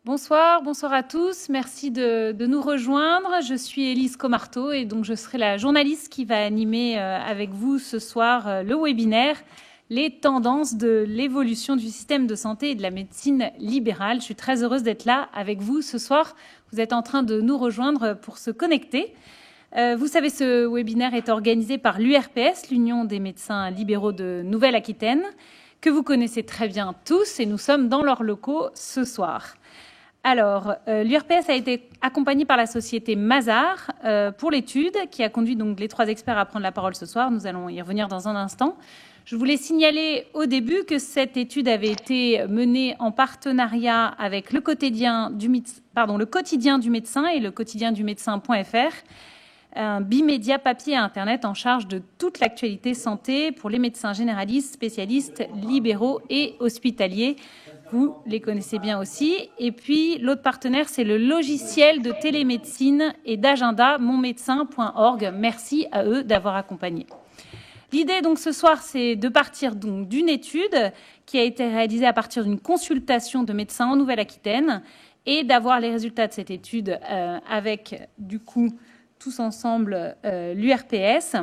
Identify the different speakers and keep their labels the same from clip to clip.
Speaker 1: Bonsoir, bonsoir à tous. Merci de nous rejoindre. Je suis Élise Comarteau et donc je serai la journaliste qui va animer avec vous ce soir le webinaire « Les tendances de l'évolution du système de santé et de la médecine libérale ». Je suis très heureuse d'être là avec vous ce soir. Vous êtes en train de nous rejoindre pour se connecter. Vous savez, ce webinaire est organisé par l'URPS, l'Union des médecins libéraux de Nouvelle-Aquitaine, que vous connaissez très bien tous et nous sommes dans leurs locaux ce soir. Alors, l'URPS a été accompagné par la société Mazars pour l'étude qui a conduit donc les trois experts à prendre la parole ce soir. Nous allons y revenir dans un instant. Je voulais signaler au début que cette étude avait été menée en partenariat avec le quotidien du médecin et le quotidien du médecin.fr, un bimédia papier et Internet en charge de toute l'actualité santé pour les médecins généralistes, spécialistes, libéraux et hospitaliers. Vous les connaissez bien aussi. Et puis, l'autre partenaire, c'est le logiciel de télémédecine et d'agenda monmédecin.org. Merci à eux d'avoir accompagné. L'idée, donc, ce soir, c'est de partir donc d'une étude qui a été réalisée à partir d'une consultation de médecins en Nouvelle-Aquitaine et d'avoir les résultats de cette étude avec, du coup, tous ensemble, l'URPS.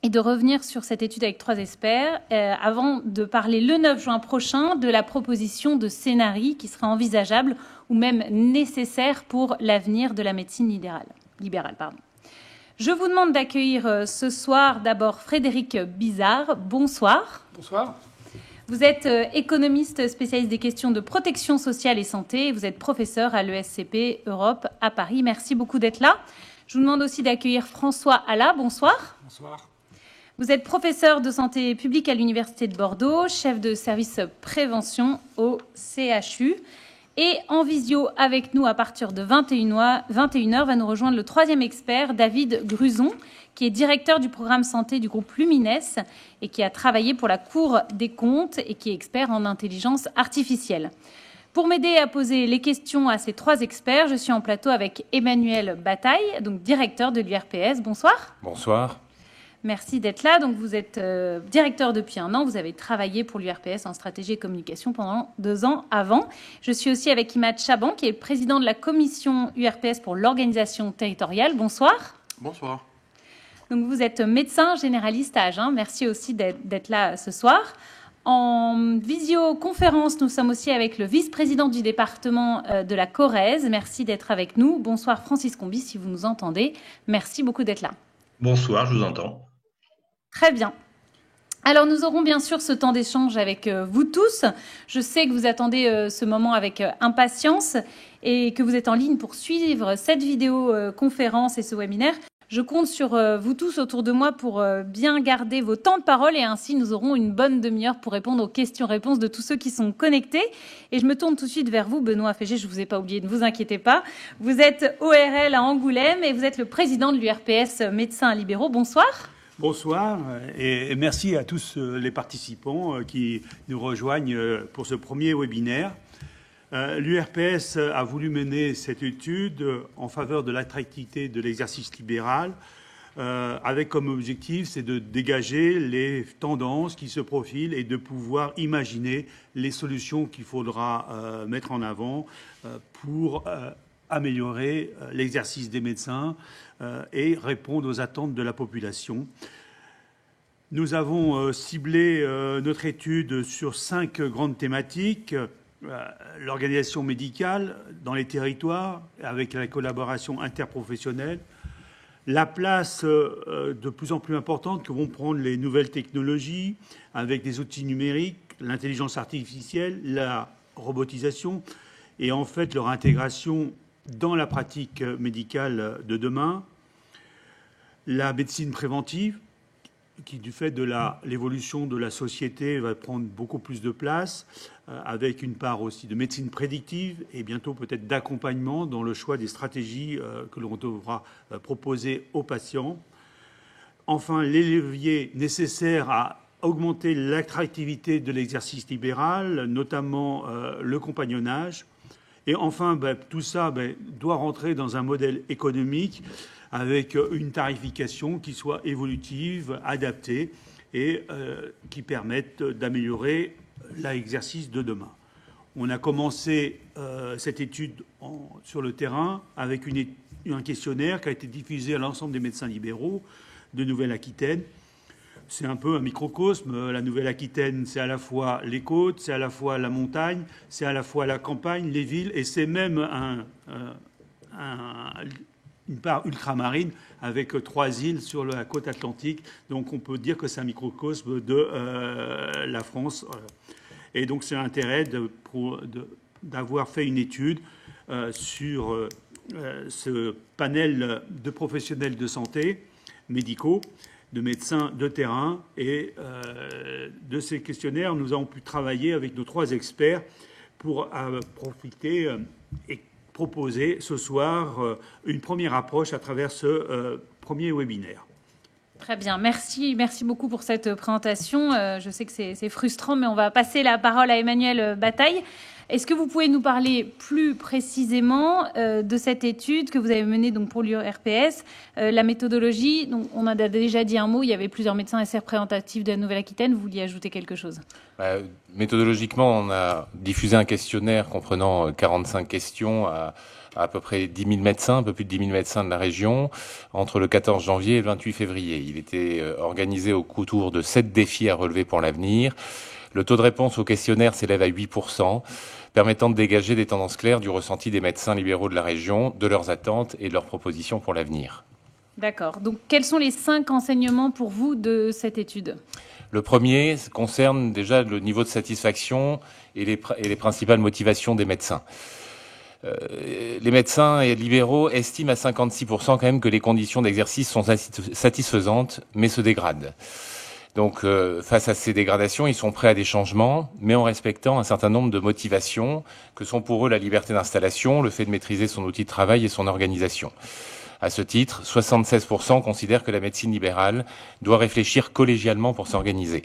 Speaker 1: Et de revenir sur cette étude avec trois experts avant de parler le 9 juin prochain de la proposition de scénario qui sera envisageable ou même nécessaire pour l'avenir de la médecine libérale. Je vous demande d'accueillir ce soir d'abord Frédéric Bizard. Bonsoir.
Speaker 2: Bonsoir.
Speaker 1: Vous êtes économiste spécialiste des questions de protection sociale et santé et vous êtes professeur à l'ESCP Europe à Paris. Merci beaucoup d'être là. Je vous demande aussi d'accueillir François Alla. Bonsoir.
Speaker 2: Bonsoir.
Speaker 1: Vous êtes professeur de santé publique à l'Université de Bordeaux, chef de service prévention au CHU. Et en visio avec nous à partir de 21h va nous rejoindre le troisième expert, David Gruson, qui est directeur du programme santé du groupe Lumines et qui a travaillé pour la Cour des comptes et qui est expert en intelligence artificielle. Pour m'aider à poser les questions à ces trois experts, je suis en plateau avec Emmanuel Bataille, donc directeur de l'URPS. Bonsoir.
Speaker 3: Bonsoir.
Speaker 1: Merci d'être là. Donc, vous êtes directeur depuis un an. Vous avez travaillé pour l'URPS en stratégie et communication pendant 2 ans avant. Je suis aussi avec Imad Chaban, qui est président de la commission URPS pour l'organisation territoriale. Bonsoir.
Speaker 2: Bonsoir.
Speaker 1: Donc, vous êtes médecin généraliste à Agen. Merci aussi d'être là ce soir. En visioconférence, nous sommes aussi avec le vice-président du département de la Corrèze. Merci d'être avec nous. Bonsoir Francis Combi, si vous nous entendez. Merci beaucoup d'être là.
Speaker 4: Bonsoir, je vous entends.
Speaker 1: Très bien. Alors, nous aurons bien sûr ce temps d'échange avec vous tous. Je sais que vous attendez ce moment avec impatience et que vous êtes en ligne pour suivre cette vidéoconférence et ce webinaire. Je compte sur vous tous autour de moi pour bien garder vos temps de parole et ainsi nous aurons une bonne demi-heure pour répondre aux questions-réponses de tous ceux qui sont connectés. Et je me tourne tout de suite vers vous, Benoît Fégé, je ne vous ai pas oublié, ne vous inquiétez pas. Vous êtes ORL à Angoulême et vous êtes le président de l'URPS Médecins Libéraux. Bonsoir.
Speaker 2: Bonsoir et merci à tous les participants qui nous rejoignent pour ce premier webinaire. L'URPS a voulu mener cette étude en faveur de l'attractivité de l'exercice libéral avec comme objectif, c'est de dégager les tendances qui se profilent et de pouvoir imaginer les solutions qu'il faudra mettre en avant pour améliorer l'exercice des médecins et répondre aux attentes de la population. Nous avons ciblé notre étude sur 5 grandes thématiques. L'organisation médicale dans les territoires avec la collaboration interprofessionnelle, la place de plus en plus importante que vont prendre les nouvelles technologies avec des outils numériques, l'intelligence artificielle, la robotisation et en fait leur intégration dans la pratique médicale de demain, la médecine préventive qui, du fait de l'évolution de la société, va prendre beaucoup plus de place, avec une part aussi de médecine prédictive et bientôt peut-être d'accompagnement dans le choix des stratégies que l'on devra proposer aux patients. Enfin, les leviers nécessaires à augmenter l'attractivité de l'exercice libéral, notamment le compagnonnage. Et enfin, tout ça doit rentrer dans un modèle économique avec une tarification qui soit évolutive, adaptée et qui permette d'améliorer l'exercice de demain. On a commencé cette étude sur le terrain avec un questionnaire qui a été diffusé à l'ensemble des médecins libéraux de Nouvelle-Aquitaine. C'est un peu un microcosme. La Nouvelle-Aquitaine, c'est à la fois les côtes, c'est à la fois la montagne, c'est à la fois la campagne, les villes, et c'est même une part ultramarine avec 3 îles sur la côte atlantique. Donc on peut dire que c'est un microcosme de la France. Et donc c'est l'intérêt d'avoir fait une étude sur ce panel de professionnels de santé médicaux, de médecins de terrain. Et de ces questionnaires, nous avons pu travailler avec nos 3 experts pour profiter et proposer ce soir une première approche à travers ce premier webinaire.
Speaker 1: Très bien, merci beaucoup pour cette présentation. Je sais que c'est frustrant, mais on va passer la parole à Emmanuel Bataille. Est-ce que vous pouvez nous parler plus précisément de cette étude que vous avez menée donc, pour l'URPS, la méthodologie? Donc, on a déjà dit un mot, il y avait plusieurs médecins assez représentatifs de la Nouvelle-Aquitaine. Vous vouliez ajouter quelque chose?
Speaker 3: Méthodologiquement, on a diffusé un questionnaire comprenant 45 questions à peu près 10 000 médecins, un peu plus de 10 000 médecins de la région, entre le 14 janvier et le 28 février. Il était organisé autour de 7 défis à relever pour l'avenir. Le taux de réponse au questionnaire s'élève à 8%, permettant de dégager des tendances claires du ressenti des médecins libéraux de la région, de leurs attentes et de leurs propositions pour l'avenir.
Speaker 1: D'accord. Donc, quels sont les 5 enseignements pour vous de cette étude?
Speaker 3: Le premier concerne déjà le niveau de satisfaction et les principales motivations des médecins. Les médecins et libéraux estiment à 56% quand même que les conditions d'exercice sont satisfaisantes, mais se dégradent. Donc, face à ces dégradations, ils sont prêts à des changements, mais en respectant un certain nombre de motivations que sont pour eux la liberté d'installation, le fait de maîtriser son outil de travail et son organisation. À ce titre, 76% considèrent que la médecine libérale doit réfléchir collégialement pour s'organiser.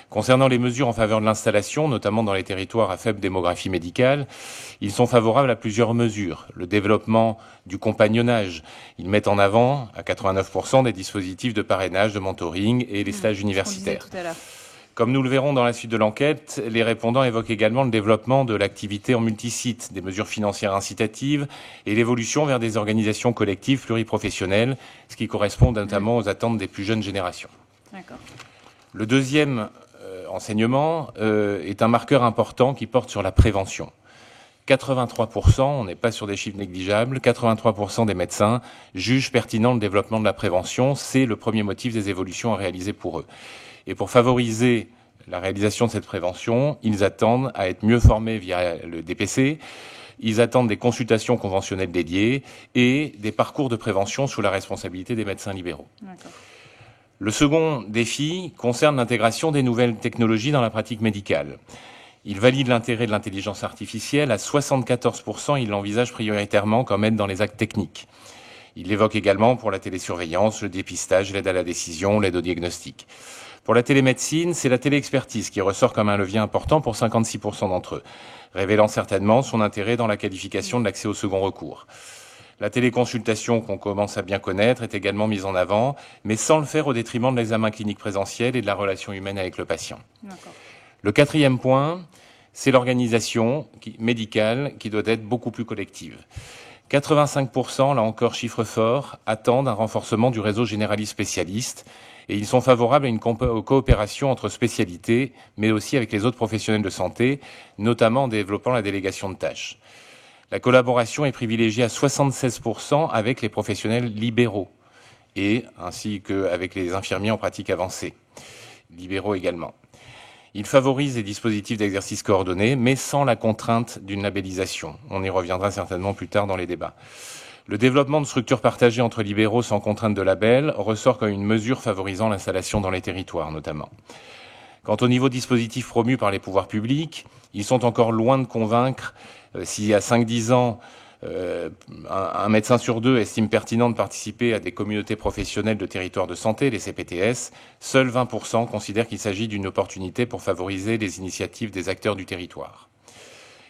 Speaker 3: Concernant les mesures en faveur de l'installation, notamment dans les territoires à faible démographie médicale, ils sont favorables à plusieurs mesures. Le développement du compagnonnage. Ils mettent en avant, à 89%, des dispositifs de parrainage, de mentoring et les stages universitaires. Comme nous le verrons dans la suite de l'enquête, les répondants évoquent également le développement de l'activité en multisite, des mesures financières incitatives et l'évolution vers des organisations collectives pluriprofessionnelles, ce qui correspond notamment aux attentes des plus jeunes générations.
Speaker 1: D'accord.
Speaker 3: Le deuxième enseignement est un marqueur important qui porte sur la prévention. 83%, on n'est pas sur des chiffres négligeables, 83% des médecins jugent pertinent le développement de la prévention. C'est le premier motif des évolutions à réaliser pour eux. Et pour favoriser la réalisation de cette prévention, ils attendent à être mieux formés via le DPC, ils attendent des consultations conventionnelles dédiées et des parcours de prévention sous la responsabilité des médecins libéraux. D'accord. Le second défi concerne l'intégration des nouvelles technologies dans la pratique médicale. Il valide l'intérêt de l'intelligence artificielle. À 74%, il l'envisage prioritairement comme aide dans les actes techniques. Il l'évoque également pour la télésurveillance, le dépistage, l'aide à la décision, l'aide au diagnostic. Pour la télémédecine, c'est la téléexpertise qui ressort comme un levier important pour 56% d'entre eux, révélant certainement son intérêt dans la qualification de l'accès au second recours. La téléconsultation qu'on commence à bien connaître est également mise en avant, mais sans le faire au détriment de l'examen clinique présentiel et de la relation humaine avec le patient. D'accord. Le quatrième point, c'est l'organisation médicale qui doit être beaucoup plus collective. 85%, là encore chiffre fort, attendent un renforcement du réseau généraliste spécialiste et ils sont favorables à une coopération entre spécialités, mais aussi avec les autres professionnels de santé, notamment en développant la délégation de tâches. La collaboration est privilégiée à 76% avec les professionnels libéraux et ainsi qu'avec les infirmiers en pratique avancée, libéraux également. Il favorise les dispositifs d'exercice coordonné, mais sans la contrainte d'une labellisation. On y reviendra certainement plus tard dans les débats. Le développement de structures partagées entre libéraux sans contrainte de label ressort comme une mesure favorisant l'installation dans les territoires, notamment. Quant au niveau dispositif promu par les pouvoirs publics, ils sont encore loin de convaincre. S'il y a 5-10 ans, un médecin sur 2 estime pertinent de participer à des communautés professionnelles de territoires de santé, les CPTS, seuls 20% considèrent qu'il s'agit d'une opportunité pour favoriser les initiatives des acteurs du territoire.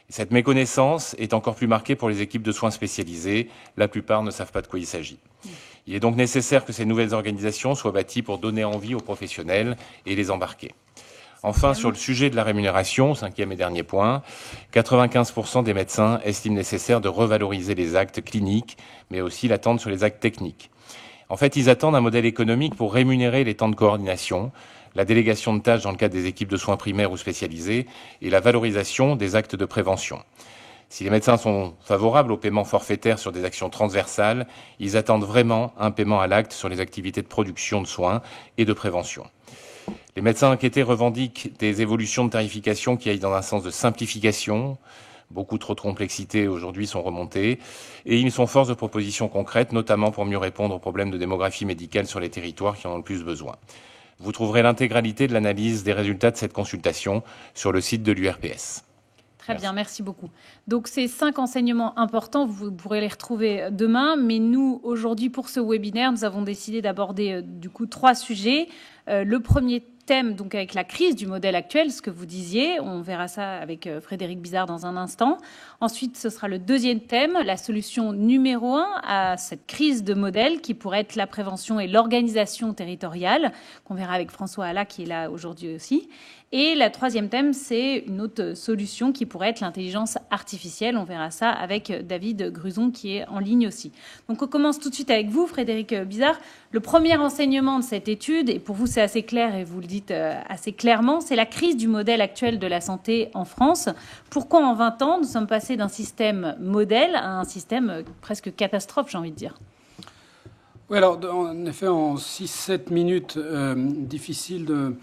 Speaker 3: Cette méconnaissance est encore plus marquée pour les équipes de soins spécialisées. La plupart ne savent pas de quoi il s'agit. Il est donc nécessaire que ces nouvelles organisations soient bâties pour donner envie aux professionnels et les embarquer. Enfin, sur le sujet de la rémunération, 5e et dernier point, 95% des médecins estiment nécessaire de revaloriser les actes cliniques, mais aussi l'attente sur les actes techniques. En fait, ils attendent un modèle économique pour rémunérer les temps de coordination, la délégation de tâches dans le cadre des équipes de soins primaires ou spécialisées et la valorisation des actes de prévention. Si les médecins sont favorables au paiement forfaitaire sur des actions transversales, ils attendent vraiment un paiement à l'acte sur les activités de production de soins et de prévention. Les médecins inquiétés revendiquent des évolutions de tarification qui aillent dans un sens de simplification. Beaucoup trop de complexité aujourd'hui sont remontées et ils sont force de propositions concrètes, notamment pour mieux répondre aux problèmes de démographie médicale sur les territoires qui en ont le plus besoin. Vous trouverez l'intégralité de l'analyse des résultats de cette consultation sur le site de l'URPS.
Speaker 1: Très bien, merci beaucoup. Donc, ces 5 enseignements importants, vous pourrez les retrouver demain. Mais nous, aujourd'hui, pour ce webinaire, nous avons décidé d'aborder du coup 3 sujets. Le premier thème, donc avec la crise du modèle actuel, ce que vous disiez. On verra ça avec Frédéric Bizard dans un instant. Ensuite, ce sera le deuxième thème, la solution numéro 1 à cette crise de modèle qui pourrait être la prévention et l'organisation territoriale, qu'on verra avec François Alla qui est là aujourd'hui aussi. Et le troisième thème, c'est une autre solution qui pourrait être l'intelligence artificielle. On verra ça avec David Gruson qui est en ligne aussi. Donc on commence tout de suite avec vous, Frédéric Bizard. Le premier enseignement de cette étude, et pour vous c'est assez clair et vous le dites assez clairement, c'est la crise du modèle actuel de la santé en France. Pourquoi en 20 ans, nous sommes passés d'un système modèle à un système presque catastrophe, j'ai envie de dire?
Speaker 4: Oui, alors en effet, en 6-7 minutes, difficile de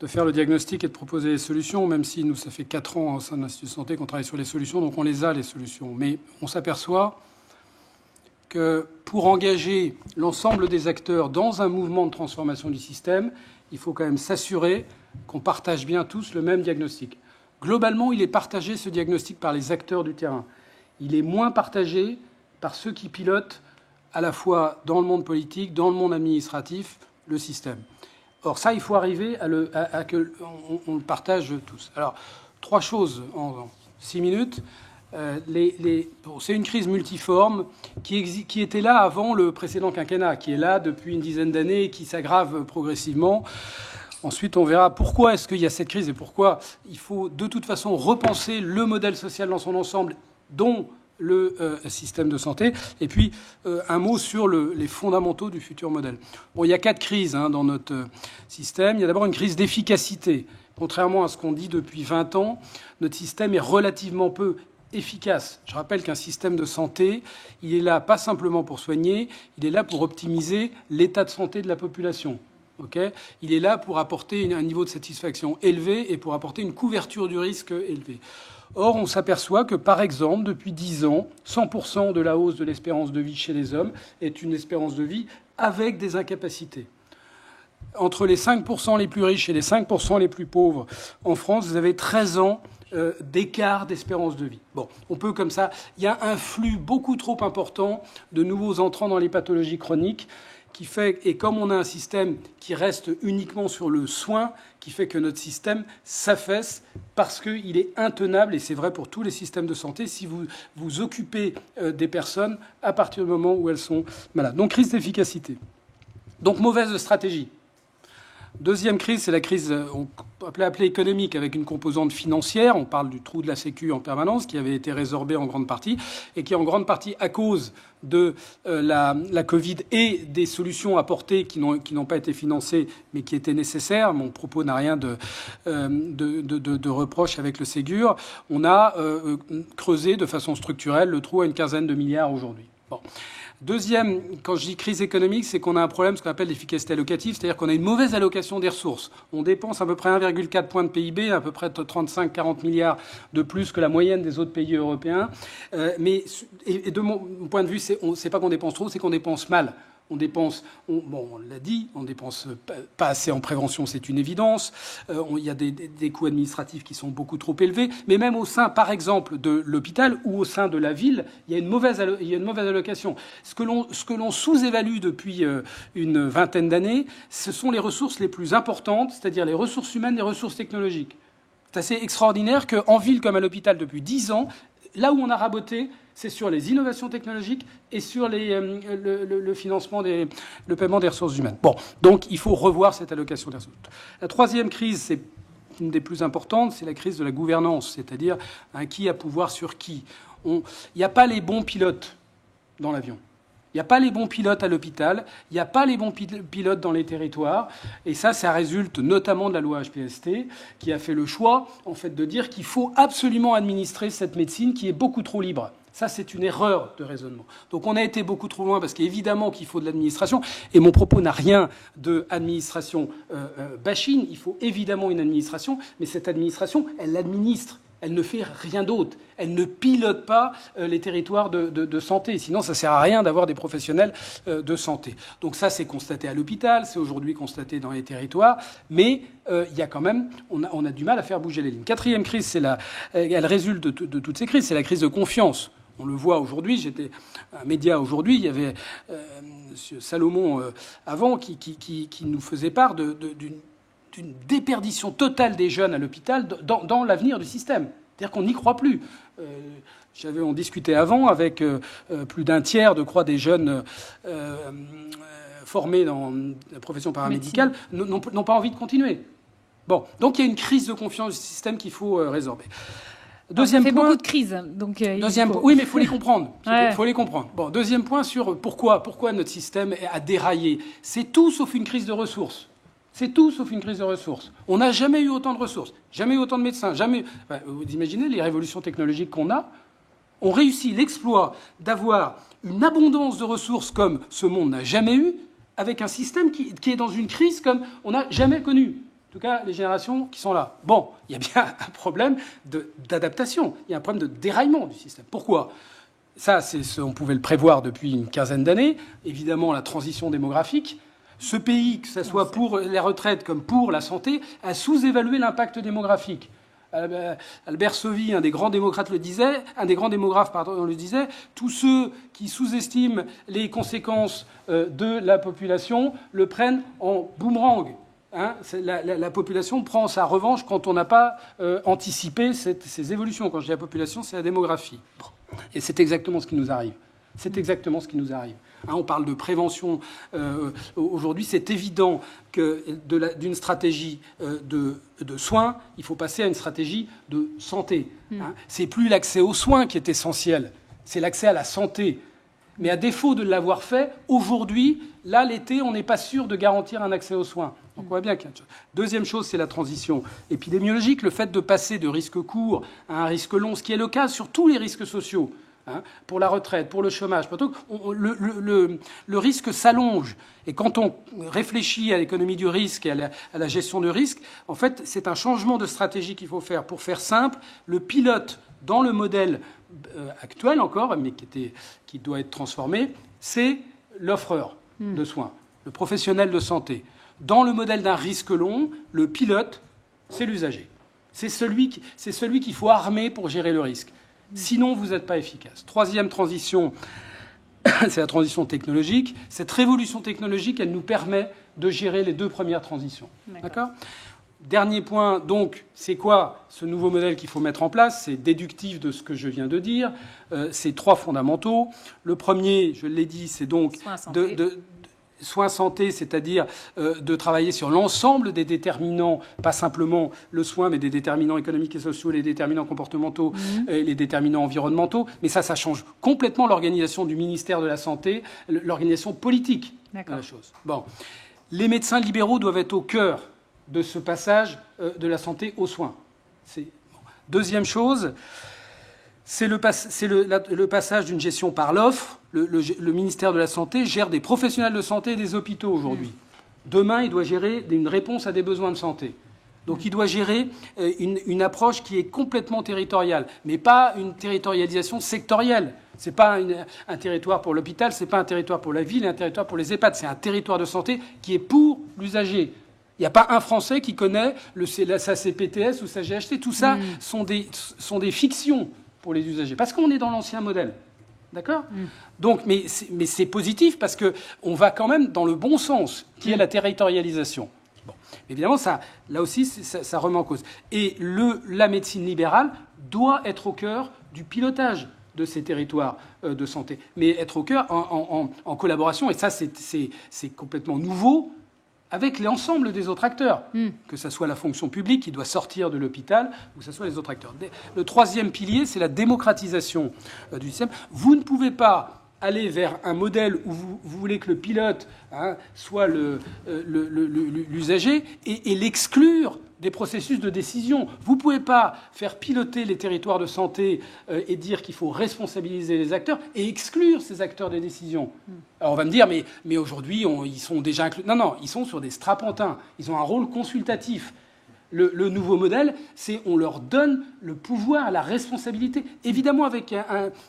Speaker 4: faire le diagnostic et de proposer les solutions, même si nous, ça fait 4 ans au sein de l'Institut de santé qu'on travaille sur les solutions, donc on les a, les solutions. Mais on s'aperçoit que pour engager l'ensemble des acteurs dans un mouvement de transformation du système, il faut quand même s'assurer qu'on partage bien tous le même diagnostic. Globalement, il est partagé, ce diagnostic, par les acteurs du terrain. Il est moins partagé par ceux qui pilotent à la fois dans le monde politique, dans le monde administratif, le système. Or, ça, il faut arriver à que on le partage tous. Alors, 3 choses en 6 minutes. C'est une crise multiforme qui était là avant le précédent quinquennat, qui est là depuis une dizaine d'années et qui s'aggrave progressivement. Ensuite, on verra pourquoi est-ce qu'il y a cette crise et pourquoi il faut de toute façon repenser le modèle social dans son ensemble, dont le système de santé. Et puis, un mot sur les fondamentaux du futur modèle. Bon, il y a 4 crises dans notre système. Il y a d'abord une crise d'efficacité. Contrairement à ce qu'on dit depuis 20 ans, notre système est relativement peu efficace. Je rappelle qu'un système de santé, il est là pas simplement pour soigner, il est là pour optimiser l'état de santé de la population. Okay, il est là pour apporter un niveau de satisfaction élevé et pour apporter une couverture du risque élevée. Or, on s'aperçoit que, par exemple, depuis 10 ans, 100% de la hausse de l'espérance de vie chez les hommes est une espérance de vie avec des incapacités. Entre les 5% les plus riches et les 5% les plus pauvres en France, vous avez 13 ans d'écart d'espérance de vie. Bon, on peut comme ça... Il y a un flux beaucoup trop important de nouveaux entrants dans les pathologies chroniques qui fait, et comme on a un système qui reste uniquement sur le soin, qui fait que notre système s'affaisse parce qu'il est intenable, et c'est vrai pour tous les systèmes de santé, si vous vous occupez des personnes à partir du moment où elles sont malades. Donc, crise d'efficacité. Donc, mauvaise stratégie. Deuxième crise, c'est la crise on peut appeler économique, avec une composante financière. On parle du trou de la Sécu en permanence, qui avait été résorbé en grande partie, et qui est en grande partie à cause de la Covid et des solutions apportées qui n'ont pas été financées, mais qui étaient nécessaires. Mon propos n'a rien de reproche avec le Ségur. On a creusé de façon structurelle le trou à une quinzaine de milliards aujourd'hui. Bon. Deuxième, quand je dis crise économique, c'est qu'on a un problème, ce qu'on appelle l'efficacité allocative, c'est-à-dire qu'on a une mauvaise allocation des ressources. On dépense à peu près 1,4 point de PIB, à peu près 35-40 milliards de plus que la moyenne des autres pays européens. Mais de mon point de vue, c'est pas qu'on dépense trop, c'est qu'on dépense mal. On dépense, on l'a dit, on dépense pas assez en prévention, c'est une évidence. Il y a des coûts administratifs qui sont beaucoup trop élevés. Mais même au sein, par exemple, de l'hôpital ou au sein de la ville, il y a une mauvaise allocation. Ce que l'on sous-évalue depuis une vingtaine d'années, ce sont les ressources les plus importantes, c'est-à-dire les ressources humaines, les ressources technologiques. C'est assez extraordinaire qu'en ville comme à l'hôpital depuis 10 ans, là où on a raboté, c'est sur les innovations technologiques et sur le financement, le paiement des ressources humaines. Bon, donc il faut revoir cette allocation des ressources. La troisième crise, c'est une des plus importantes, c'est la crise de la gouvernance, c'est-à-dire qui a pouvoir sur qui. Il n'y a pas les bons pilotes dans l'avion. Il n'y a pas les bons pilotes à l'hôpital, il n'y a pas les bons pilotes dans les territoires. Et ça résulte notamment de la loi HPST, qui a fait le choix, en fait, de dire qu'il faut absolument administrer cette médecine qui est beaucoup trop libre. Ça, c'est une erreur de raisonnement. Donc on a été beaucoup trop loin, parce qu'évidemment qu'il faut de l'administration. Et mon propos n'a rien de administration bashing. Il faut évidemment une administration, mais cette administration, elle l'administre. Elle ne fait rien d'autre. Elle ne pilote pas les territoires de santé. Sinon, ça ne sert à rien d'avoir des professionnels de santé. Donc ça, c'est constaté à l'hôpital, c'est aujourd'hui constaté dans les territoires. Mais il y a quand même, on a du mal à faire bouger les lignes. Quatrième crise, elle résulte de toutes ces crises, c'est la crise de confiance. On le voit aujourd'hui. J'étais un média aujourd'hui. Il y avait M. Salomon avant qui nous faisait part d'une déperdition totale des jeunes à l'hôpital dans l'avenir du système. C'est-à-dire qu'on n'y croit plus. On discutait avant avec plus d'un tiers, je crois, des jeunes formés dans la profession paramédicale n'ont pas envie de continuer. Bon, donc il y a une crise de confiance du système qu'il faut résorber.
Speaker 1: Deuxième point, beaucoup de crises. Donc,
Speaker 4: oui, mais il faut les comprendre. Faut les comprendre. Bon, deuxième point sur pourquoi notre système a déraillé. C'est tout sauf une crise de ressources. C'est tout sauf une crise de ressources. On n'a jamais eu autant de ressources, jamais eu autant de médecins, jamais. Vous imaginez les révolutions technologiques qu'on a. On réussit l'exploit d'avoir une abondance de ressources comme ce monde n'a jamais eu, avec un système qui est dans une crise comme on n'a jamais connu. En tout cas, les générations qui sont là. Bon, il y a bien un problème d'adaptation. Il y a un problème de déraillement du système. Pourquoi ? Ça, on pouvait le prévoir depuis une quinzaine d'années. Évidemment, la transition démographique. Ce pays, que ce soit pour les retraites comme pour la santé, a sous-évalué l'impact démographique. Albert Sauvy, un des grands démocrates le disait, le disait, tous ceux qui sous-estiment les conséquences de la population le prennent en boomerang. La population prend sa revanche quand on n'a pas anticipé ces évolutions. Quand je dis la population, c'est la démographie. Et c'est exactement ce qui nous arrive. On parle de prévention. Aujourd'hui, c'est évident que d'une stratégie de soins, il faut passer à une stratégie de santé. C'est plus l'accès aux soins qui est essentiel, c'est l'accès à la santé. Mais à défaut de l'avoir fait, aujourd'hui, là, l'été, on n'est pas sûr de garantir un accès aux soins. Donc on voit bien qu'il y a une chose. Deuxième chose, c'est la transition épidémiologique, le fait de passer de risque court à un risque long, ce qui est le cas sur tous les risques sociaux. Pour la retraite, pour le chômage, le risque s'allonge. Et quand on réfléchit à l'économie du risque et à la gestion du risque, en fait, c'est un changement de stratégie qu'il faut faire. Pour faire simple, le pilote, dans le modèle actuel encore, mais qui doit être transformé, c'est l'offreur de soins, le professionnel de santé. Dans le modèle d'un risque long, le pilote, c'est l'usager. C'est celui qu'il faut armer pour gérer le risque. Sinon, vous n'êtes pas efficace. Troisième transition, c'est la transition technologique. Cette révolution technologique, elle nous permet de gérer les deux premières transitions. D'accord ? Dernier point, donc, c'est quoi ce nouveau modèle qu'il faut mettre en place ? C'est déductif de ce que je viens de dire. C'est trois fondamentaux. Le premier, je l'ai dit, c'est donc soins santé, c'est-à-dire de travailler sur l'ensemble des déterminants, pas simplement le soin, mais des déterminants économiques et sociaux, les déterminants comportementaux, et les déterminants environnementaux. Mais ça change complètement l'organisation du ministère de la Santé, l'organisation politique de la chose. Bon. Les médecins libéraux doivent être au cœur de ce passage de la santé aux soins. Deuxième chose, c'est le passage d'une gestion par l'offre. Le ministère de la Santé gère des professionnels de santé et des hôpitaux aujourd'hui. Demain, il doit gérer une réponse à des besoins de santé. Donc il doit gérer une approche qui est complètement territoriale, mais pas une territorialisation sectorielle. Ce n'est pas un territoire pour l'hôpital, ce n'est pas un territoire pour la ville, un territoire pour les EHPAD. C'est un territoire de santé qui est pour l'usager. Il n'y a pas un Français qui connaît sa CPTS ou sa GHT. Tout ça sont des fictions pour les usagers, parce qu'on est dans l'ancien modèle. D'accord ? Donc, mais c'est positif parce qu'on va quand même dans le bon sens, qui est la territorialisation. Bon. Évidemment, là aussi, ça remet en cause. Et la médecine libérale doit être au cœur du pilotage de ces territoires de santé, mais être au cœur en collaboration. Et ça, c'est complètement nouveau avec l'ensemble des autres acteurs, que ce soit la fonction publique qui doit sortir de l'hôpital, ou que ce soit les autres acteurs. Le troisième pilier, c'est la démocratisation du système. Vous ne pouvez pas aller vers un modèle où vous voulez que le pilote soit l'usager et l'exclure des processus de décision. Vous ne pouvez pas faire piloter les territoires de santé et dire qu'il faut responsabiliser les acteurs et exclure ces acteurs des décisions. Alors on va me dire, mais aujourd'hui, ils sont déjà inclus. Non, ils sont sur des strapontins. Ils ont un rôle consultatif. Le nouveau modèle, c'est on leur donne le pouvoir, la responsabilité, évidemment avec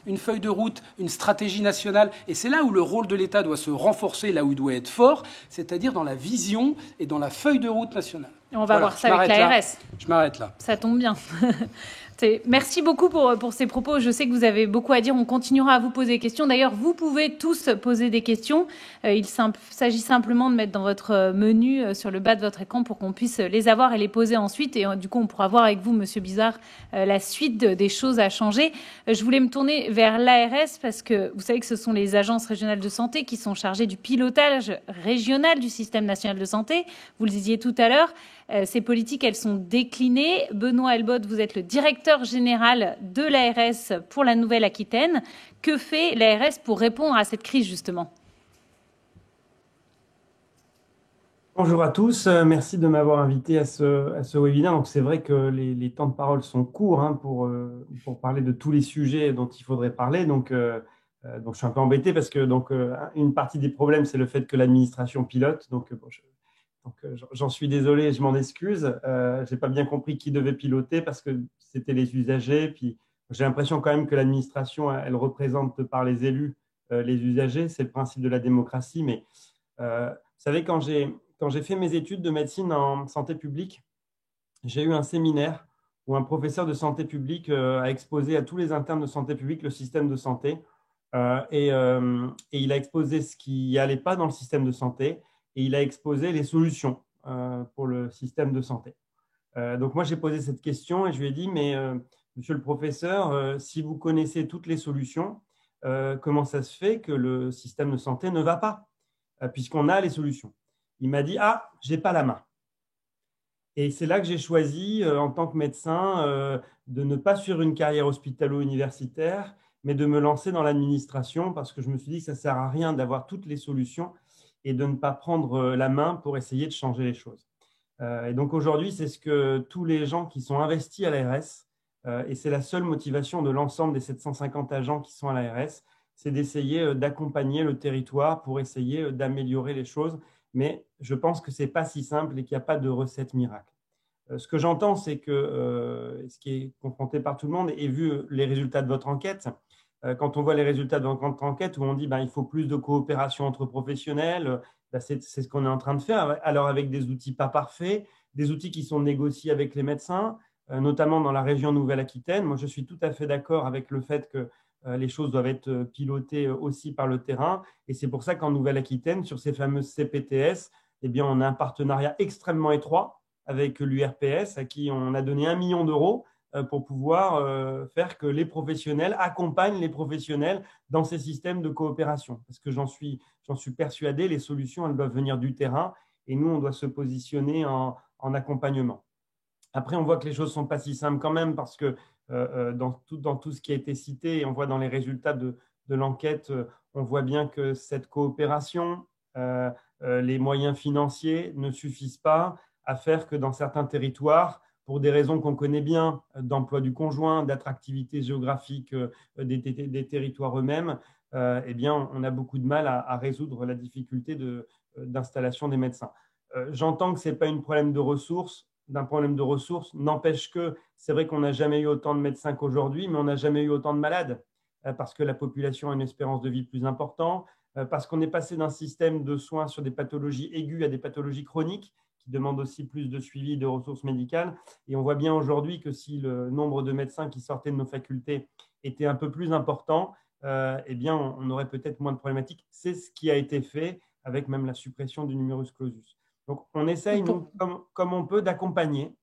Speaker 4: une feuille de route, une stratégie nationale. Et c'est là où le rôle de l'État doit se renforcer, là où il doit être fort, c'est-à-dire dans la vision et dans la feuille de route nationale.
Speaker 1: On va voir ça avec l'ARS.
Speaker 4: Je m'arrête là.
Speaker 1: Ça tombe bien. Merci beaucoup pour ces propos. Je sais que vous avez beaucoup à dire. On continuera à vous poser des questions. D'ailleurs, vous pouvez tous poser des questions. Il s'agit simplement de mettre dans votre menu sur le bas de votre écran pour qu'on puisse les avoir et les poser ensuite. Et du coup, on pourra voir avec vous, Monsieur Bizard, la suite des choses à changer. Je voulais me tourner vers l'ARS parce que vous savez que ce sont les agences régionales de santé qui sont chargées du pilotage régional du système national de santé. Vous le disiez tout à l'heure. Ces politiques, elles sont déclinées. Benoît Elbott, vous êtes le directeur général de l'ARS pour la Nouvelle-Aquitaine. Que fait l'ARS pour répondre à cette crise, justement ?
Speaker 5: Bonjour à tous, merci de m'avoir invité à ce webinaire. Donc c'est vrai que les temps de parole sont courts pour parler de tous les sujets dont il faudrait parler. Donc je suis un peu embêté parce que une partie des problèmes, c'est le fait que l'administration pilote. J'en suis désolé, je m'en excuse. Je n'ai pas bien compris qui devait piloter parce que c'était les usagers. Puis j'ai l'impression quand même que l'administration, elle représente par les élus les usagers. C'est le principe de la démocratie. Mais vous savez, quand j'ai fait mes études de médecine en santé publique, j'ai eu un séminaire où un professeur de santé publique a exposé à tous les internes de santé publique le système de santé. Et il a exposé ce qui n'allait pas dans le système de santé. Et il a exposé les solutions pour le système de santé. Donc moi, j'ai posé cette question et je lui ai dit, mais monsieur le professeur, si vous connaissez toutes les solutions, comment ça se fait que le système de santé ne va pas, puisqu'on a les solutions? Il m'a dit, j'ai pas la main. Et c'est là que j'ai choisi, en tant que médecin, de ne pas suivre une carrière hospitalo-universitaire, mais de me lancer dans l'administration parce que je me suis dit que ça ne sert à rien d'avoir toutes les solutions et de ne pas prendre la main pour essayer de changer les choses. Et donc aujourd'hui, c'est ce que tous les gens qui sont investis à l'ARS, et c'est la seule motivation de l'ensemble des 750 agents qui sont à l'ARS, c'est d'essayer d'accompagner le territoire pour essayer d'améliorer les choses. Mais je pense que ce n'est pas si simple et qu'il n'y a pas de recette miracle. Ce que j'entends, c'est que ce qui est confronté par tout le monde, et vu les résultats de votre enquête, quand on voit les résultats de votre enquête où on dit il faut plus de coopération entre professionnels, c'est ce qu'on est en train de faire. Alors avec des outils pas parfaits, des outils qui sont négociés avec les médecins, notamment dans la région Nouvelle-Aquitaine. Moi, je suis tout à fait d'accord avec le fait que les choses doivent être pilotées aussi par le terrain. Et c'est pour ça qu'en Nouvelle-Aquitaine, sur ces fameuses CPTS, on a un partenariat extrêmement étroit avec l'URPS, à qui on a donné 1 million d'euros pour pouvoir faire que les professionnels accompagnent les professionnels dans ces systèmes de coopération. Parce que j'en suis persuadé, les solutions, elles doivent venir du terrain et nous, on doit se positionner en accompagnement. Après, on voit que les choses ne sont pas si simples quand même parce que dans tout ce qui a été cité, et on voit dans les résultats de l'enquête, on voit bien que cette coopération, les moyens financiers ne suffisent pas à faire que dans certains territoires, pour des raisons qu'on connaît bien, d'emploi du conjoint, d'attractivité géographique des territoires eux-mêmes, on a beaucoup de mal à résoudre la difficulté d'installation des médecins. J'entends que ce n'est pas un problème de ressources, n'empêche que c'est vrai qu'on n'a jamais eu autant de médecins qu'aujourd'hui, mais on n'a jamais eu autant de malades, parce que la population a une espérance de vie plus importante, parce qu'on est passé d'un système de soins sur des pathologies aiguës à des pathologies chroniques, qui demande aussi plus de suivi de ressources médicales. Et on voit bien aujourd'hui que si le nombre de médecins qui sortaient de nos facultés était un peu plus important, on aurait peut-être moins de problématiques. C'est ce qui a été fait avec même la suppression du numerus clausus. Donc, on essaye, nous, comme on peut, d'accompagner.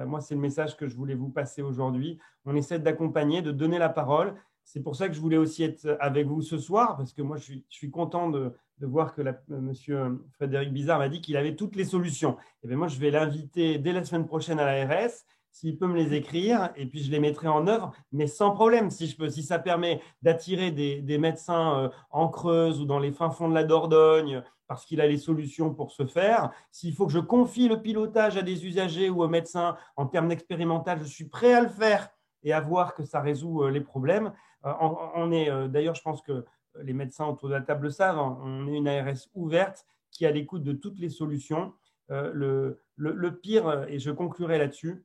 Speaker 5: Moi, c'est le message que je voulais vous passer aujourd'hui. On essaie d'accompagner, de donner la parole, C'est pour ça que je voulais aussi être avec vous ce soir, parce que moi, je suis content de voir que monsieur Frédéric Bizard m'a dit qu'il avait toutes les solutions. Et bien moi, je vais l'inviter dès la semaine prochaine à l'ARS, s'il peut me les écrire, et puis je les mettrai en œuvre, mais sans problème, si je peux. Si ça permet d'attirer des médecins en Creuse ou dans les fins fonds de la Dordogne, parce qu'il a les solutions pour ce faire. S'il faut que je confie le pilotage à des usagers ou aux médecins en termes d'expérimental, je suis prêt à le faire et à voir que ça résout les problèmes. D'ailleurs, je pense que les médecins autour de la table le savent, on est une ARS ouverte qui est à l'écoute de toutes les solutions. Le pire, et je conclurai là-dessus,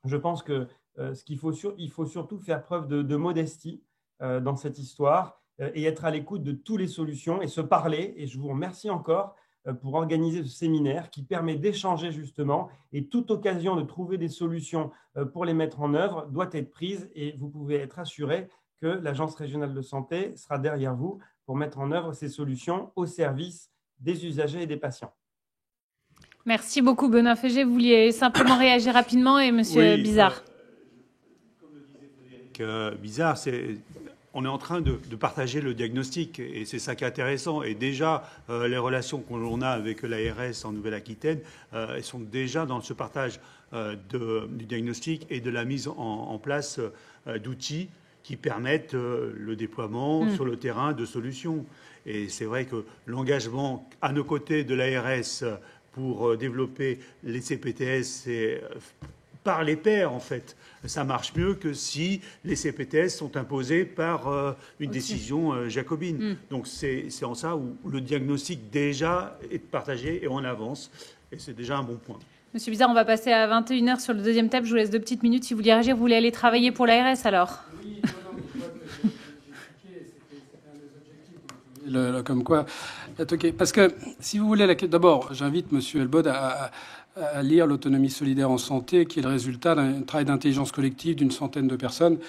Speaker 5: je pense que il faut surtout faire preuve de modestie dans cette histoire et être à l'écoute de toutes les solutions et se parler. Et je vous remercie encore pour organiser ce séminaire qui permet d'échanger justement, et toute occasion de trouver des solutions pour les mettre en œuvre doit être prise, et vous pouvez être assuré que l'Agence régionale de santé sera derrière vous pour mettre en œuvre ces solutions au service des usagers et des patients.
Speaker 1: Merci beaucoup, Benoît Fégé. Vous vouliez simplement réagir rapidement, et Monsieur Bizard.
Speaker 2: Comme le disait Frédéric Bizard, on est en train de partager le diagnostic, et c'est ça qui est intéressant. Et déjà, les relations qu'on a avec l'ARS en Nouvelle-Aquitaine, elles sont déjà dans ce partage du diagnostic et de la mise en place d'outils qui permettent le déploiement sur le terrain de solutions. Et c'est vrai que l'engagement à nos côtés de l'ARS pour développer les CPTS, par les pairs, en fait. Ça marche mieux que si les CPTS sont imposés par une décision jacobine. Donc c'est en ça où le diagnostic déjà est partagé et on avance. Et c'est déjà un bon point.
Speaker 1: Monsieur Bizard, on va passer à 21h sur le deuxième thème. Je vous laisse 2 petites minutes. Si vous voulez réagir, vous voulez aller travailler pour l'ARS alors?
Speaker 4: Oui, non, mais je crois que j'ai expliqué, c'était un des objectifs. Comme quoi, parce que, si vous voulez, d'abord, j'invite Monsieur Elbod à lire l'autonomie solidaire en santé, qui est le résultat d'un travail d'intelligence collective d'une centaine de personnes,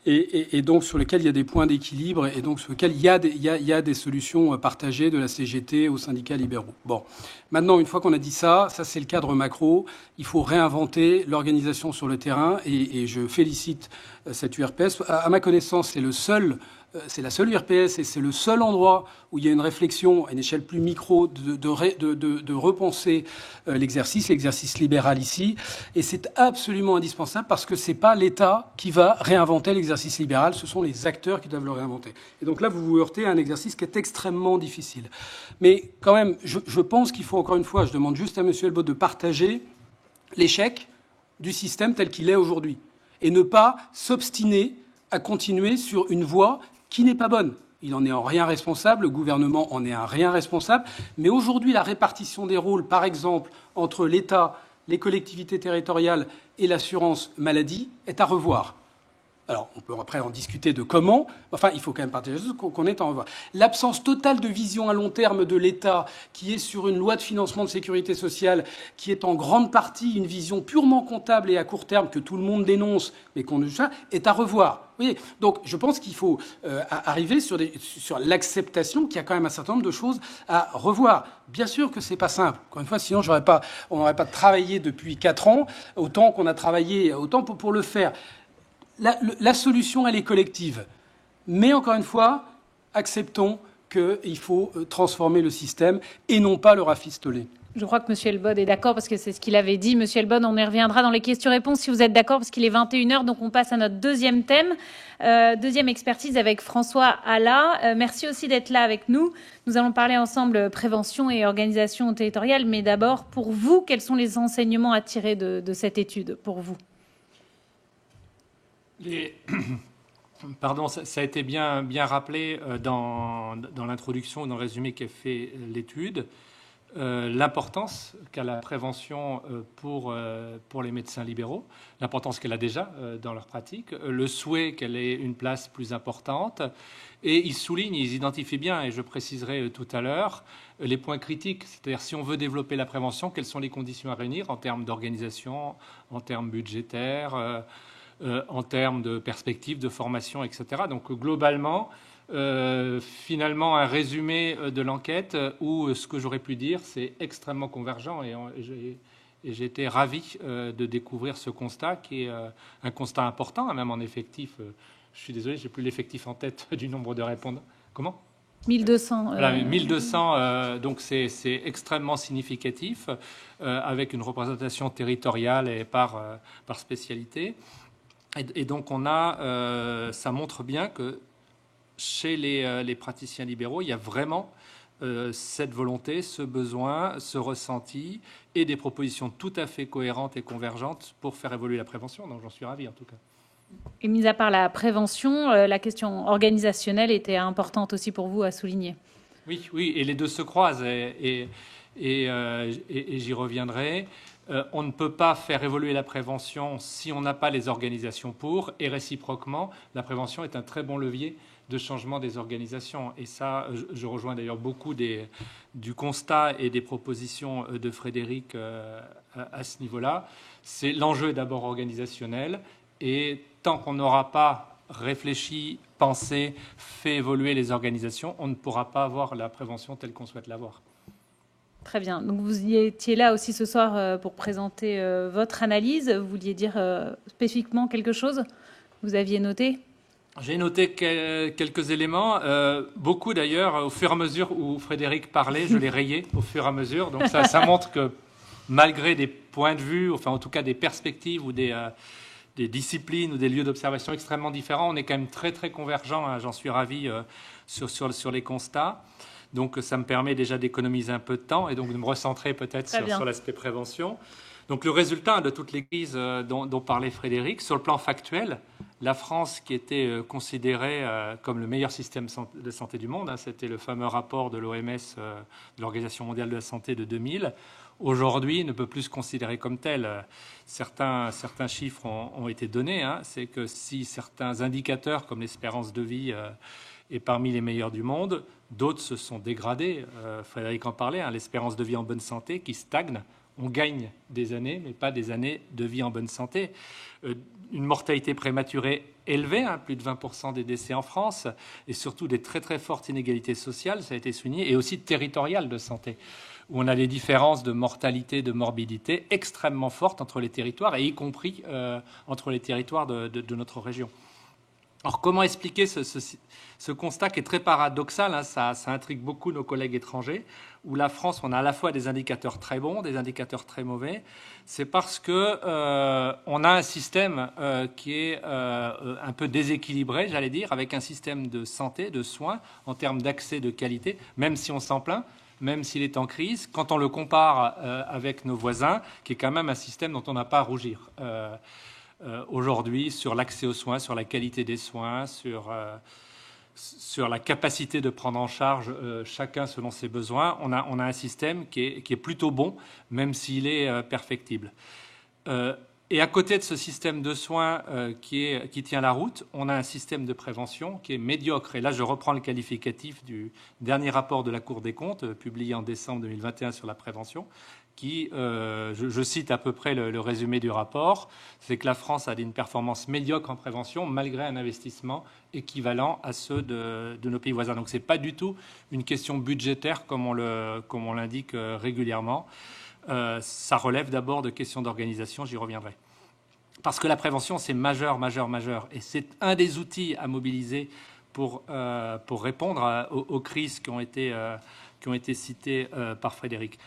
Speaker 4: et donc sur lequel il y a des points d'équilibre, et donc sur lequel il y a des solutions partagées de la CGT aux syndicats libéraux. Bon, maintenant, une fois qu'on a dit ça c'est le cadre macro. Il faut réinventer l'organisation sur le terrain, et je félicite cette URPS. À ma connaissance, c'est la seule URPS, et c'est le seul endroit où il y a une réflexion à une échelle plus micro de repenser l'exercice libéral ici. Et c'est absolument indispensable, parce que c'est pas l'État qui va réinventer l'exercice libéral, ce sont les acteurs qui doivent le réinventer. Et donc là, vous vous heurtez à un exercice qui est extrêmement difficile. Mais quand même, je pense qu'il faut, encore une fois, je demande juste à M. Elbot de partager l'échec du système tel qu'il est aujourd'hui, et ne pas s'obstiner à continuer sur une voie qui n'est pas bonne. Il n'en est en rien responsable, le gouvernement en est en rien responsable, mais aujourd'hui, la répartition des rôles, par exemple, entre l'État, les collectivités territoriales et l'assurance maladie, est à revoir. Alors, on peut après en discuter de comment. Enfin, il faut quand même partager qu'on est en revoir. L'absence totale de vision à long terme de l'État, qui est sur une loi de financement de sécurité sociale, qui est en grande partie une vision purement comptable et à court terme que tout le monde dénonce, mais qu'on ne est à revoir. Vous voyez, donc, je pense qu'il faut arriver sur l'acceptation qu'il y a quand même un certain nombre de choses à revoir. Bien sûr que c'est pas simple. Encore une fois, sinon on n'aurait pas travaillé depuis 4 ans autant qu'on a travaillé autant pour le faire. La solution, elle est collective. Mais encore une fois, acceptons qu'il faut transformer le système et non pas le rafistoler.
Speaker 1: Je crois que M. Elbod est d'accord, parce que c'est ce qu'il avait dit. M. Elbod, on y reviendra dans les questions-réponses si vous êtes d'accord, parce qu'il est 21h, donc on passe à notre deuxième thème, deuxième expertise avec François Alla. Merci aussi d'être là avec nous. Nous allons parler ensemble prévention et organisation territoriale, mais d'abord, pour vous, quels sont les enseignements à tirer de cette étude, pour vous?
Speaker 6: Pardon, ça a été bien rappelé dans l'introduction, dans le résumé qu'a fait l'étude, l'importance qu'a la prévention pour les médecins libéraux, l'importance qu'elle a déjà dans leur pratique, le souhait qu'elle ait une place plus importante. Et ils identifient bien, et je préciserai tout à l'heure, les points critiques. C'est-à-dire, si on veut développer la prévention, quelles sont les conditions à réunir en termes d'organisation, en termes budgétaires, en termes de perspectives, de formation, etc. Donc globalement, finalement, un résumé de l'enquête où ce que j'aurais pu dire, c'est extrêmement convergent, et j'ai été ravi de découvrir ce constat qui est un constat important, même en effectif. Je suis désolé, je n'ai plus l'effectif en tête du nombre de répondants. Comment ?
Speaker 1: 1200.
Speaker 6: Voilà, 1200, donc c'est extrêmement significatif, avec une représentation territoriale et par spécialité. Et donc ça montre bien que chez les praticiens libéraux, il y a vraiment cette volonté, ce besoin, ce ressenti et des propositions tout à fait cohérentes et convergentes pour faire évoluer la prévention. Donc j'en suis ravi en tout cas.
Speaker 1: Et mis à part la prévention, la question organisationnelle était importante aussi pour vous à souligner.
Speaker 6: Oui, et les deux se croisent et j'y reviendrai. On ne peut pas faire évoluer la prévention si on n'a pas les organisations pour, et réciproquement, la prévention est un très bon levier de changement des organisations. Et ça, je rejoins d'ailleurs beaucoup du constat et des propositions de Frédéric à ce niveau-là. L'enjeu est d'abord organisationnel, et tant qu'on n'aura pas réfléchi, pensé, fait évoluer les organisations, on ne pourra pas avoir la prévention telle qu'on souhaite l'avoir.
Speaker 1: Très bien. Donc vous y étiez là aussi ce soir pour présenter votre analyse. Vous vouliez dire spécifiquement quelque chose ? Vous aviez noté ?
Speaker 6: J'ai noté quelques éléments, beaucoup d'ailleurs, au fur et à mesure où Frédéric parlait, je l'ai rayé au fur et à mesure. Donc ça montre que malgré des points de vue, enfin en tout cas des perspectives ou des disciplines ou des lieux d'observation extrêmement différents, on est quand même très très convergents, hein, j'en suis ravi, sur les constats. Donc ça me permet déjà d'économiser un peu de temps et donc de me recentrer peut-être sur l'aspect prévention. Donc le résultat de toutes les crises dont parlait Frédéric, sur le plan factuel, la France qui était considérée comme le meilleur système de santé du monde, hein, c'était le fameux rapport de l'OMS, de l'Organisation mondiale de la santé de 2000, aujourd'hui ne peut plus se considérer comme tel. Certains chiffres ont été donnés, hein, c'est que si certains indicateurs comme l'espérance de vie est parmi les meilleurs du monde, d'autres se sont dégradés. Frédéric en parlait, hein, l'espérance de vie en bonne santé qui stagne. On gagne des années, mais pas des années de vie en bonne santé. Une mortalité prématurée élevée, hein, plus de 20% des décès en France, et surtout des très très fortes inégalités sociales, ça a été souligné, et aussi territoriales de santé, où on a des différences de mortalité, de morbidité extrêmement fortes entre les territoires, et y compris entre les territoires de notre région. Alors, comment expliquer ce constat qui est très paradoxal, hein, ça intrigue beaucoup nos collègues étrangers, où la France, on a à la fois des indicateurs très bons, des indicateurs très mauvais. C'est parce que on a un système qui est un peu déséquilibré, j'allais dire, avec un système de santé, de soins, en termes d'accès, de qualité, même si on s'en plaint, même s'il est en crise, quand on le compare avec nos voisins, qui est quand même un système dont on n'a pas à rougir. Aujourd'hui, sur l'accès aux soins, sur la qualité des soins, sur la capacité de prendre en charge chacun selon ses besoins, on a un système qui est plutôt bon, même s'il est perfectible. Et à côté de ce système de soins qui tient la route, on a un système de prévention qui est médiocre. Et là, je reprends le qualificatif du dernier rapport de la Cour des comptes, publié en décembre 2021 sur la prévention, qui, je cite à peu près le résumé du rapport, c'est que la France a une performance médiocre en prévention malgré un investissement équivalent à ceux de nos pays voisins. Donc ce n'est pas du tout une question budgétaire comme on l'indique régulièrement. Ça relève d'abord de questions d'organisation, j'y reviendrai. Parce que la prévention, c'est majeur. Et c'est un des outils à mobiliser pour répondre aux crises qui ont été citées par Frédéric.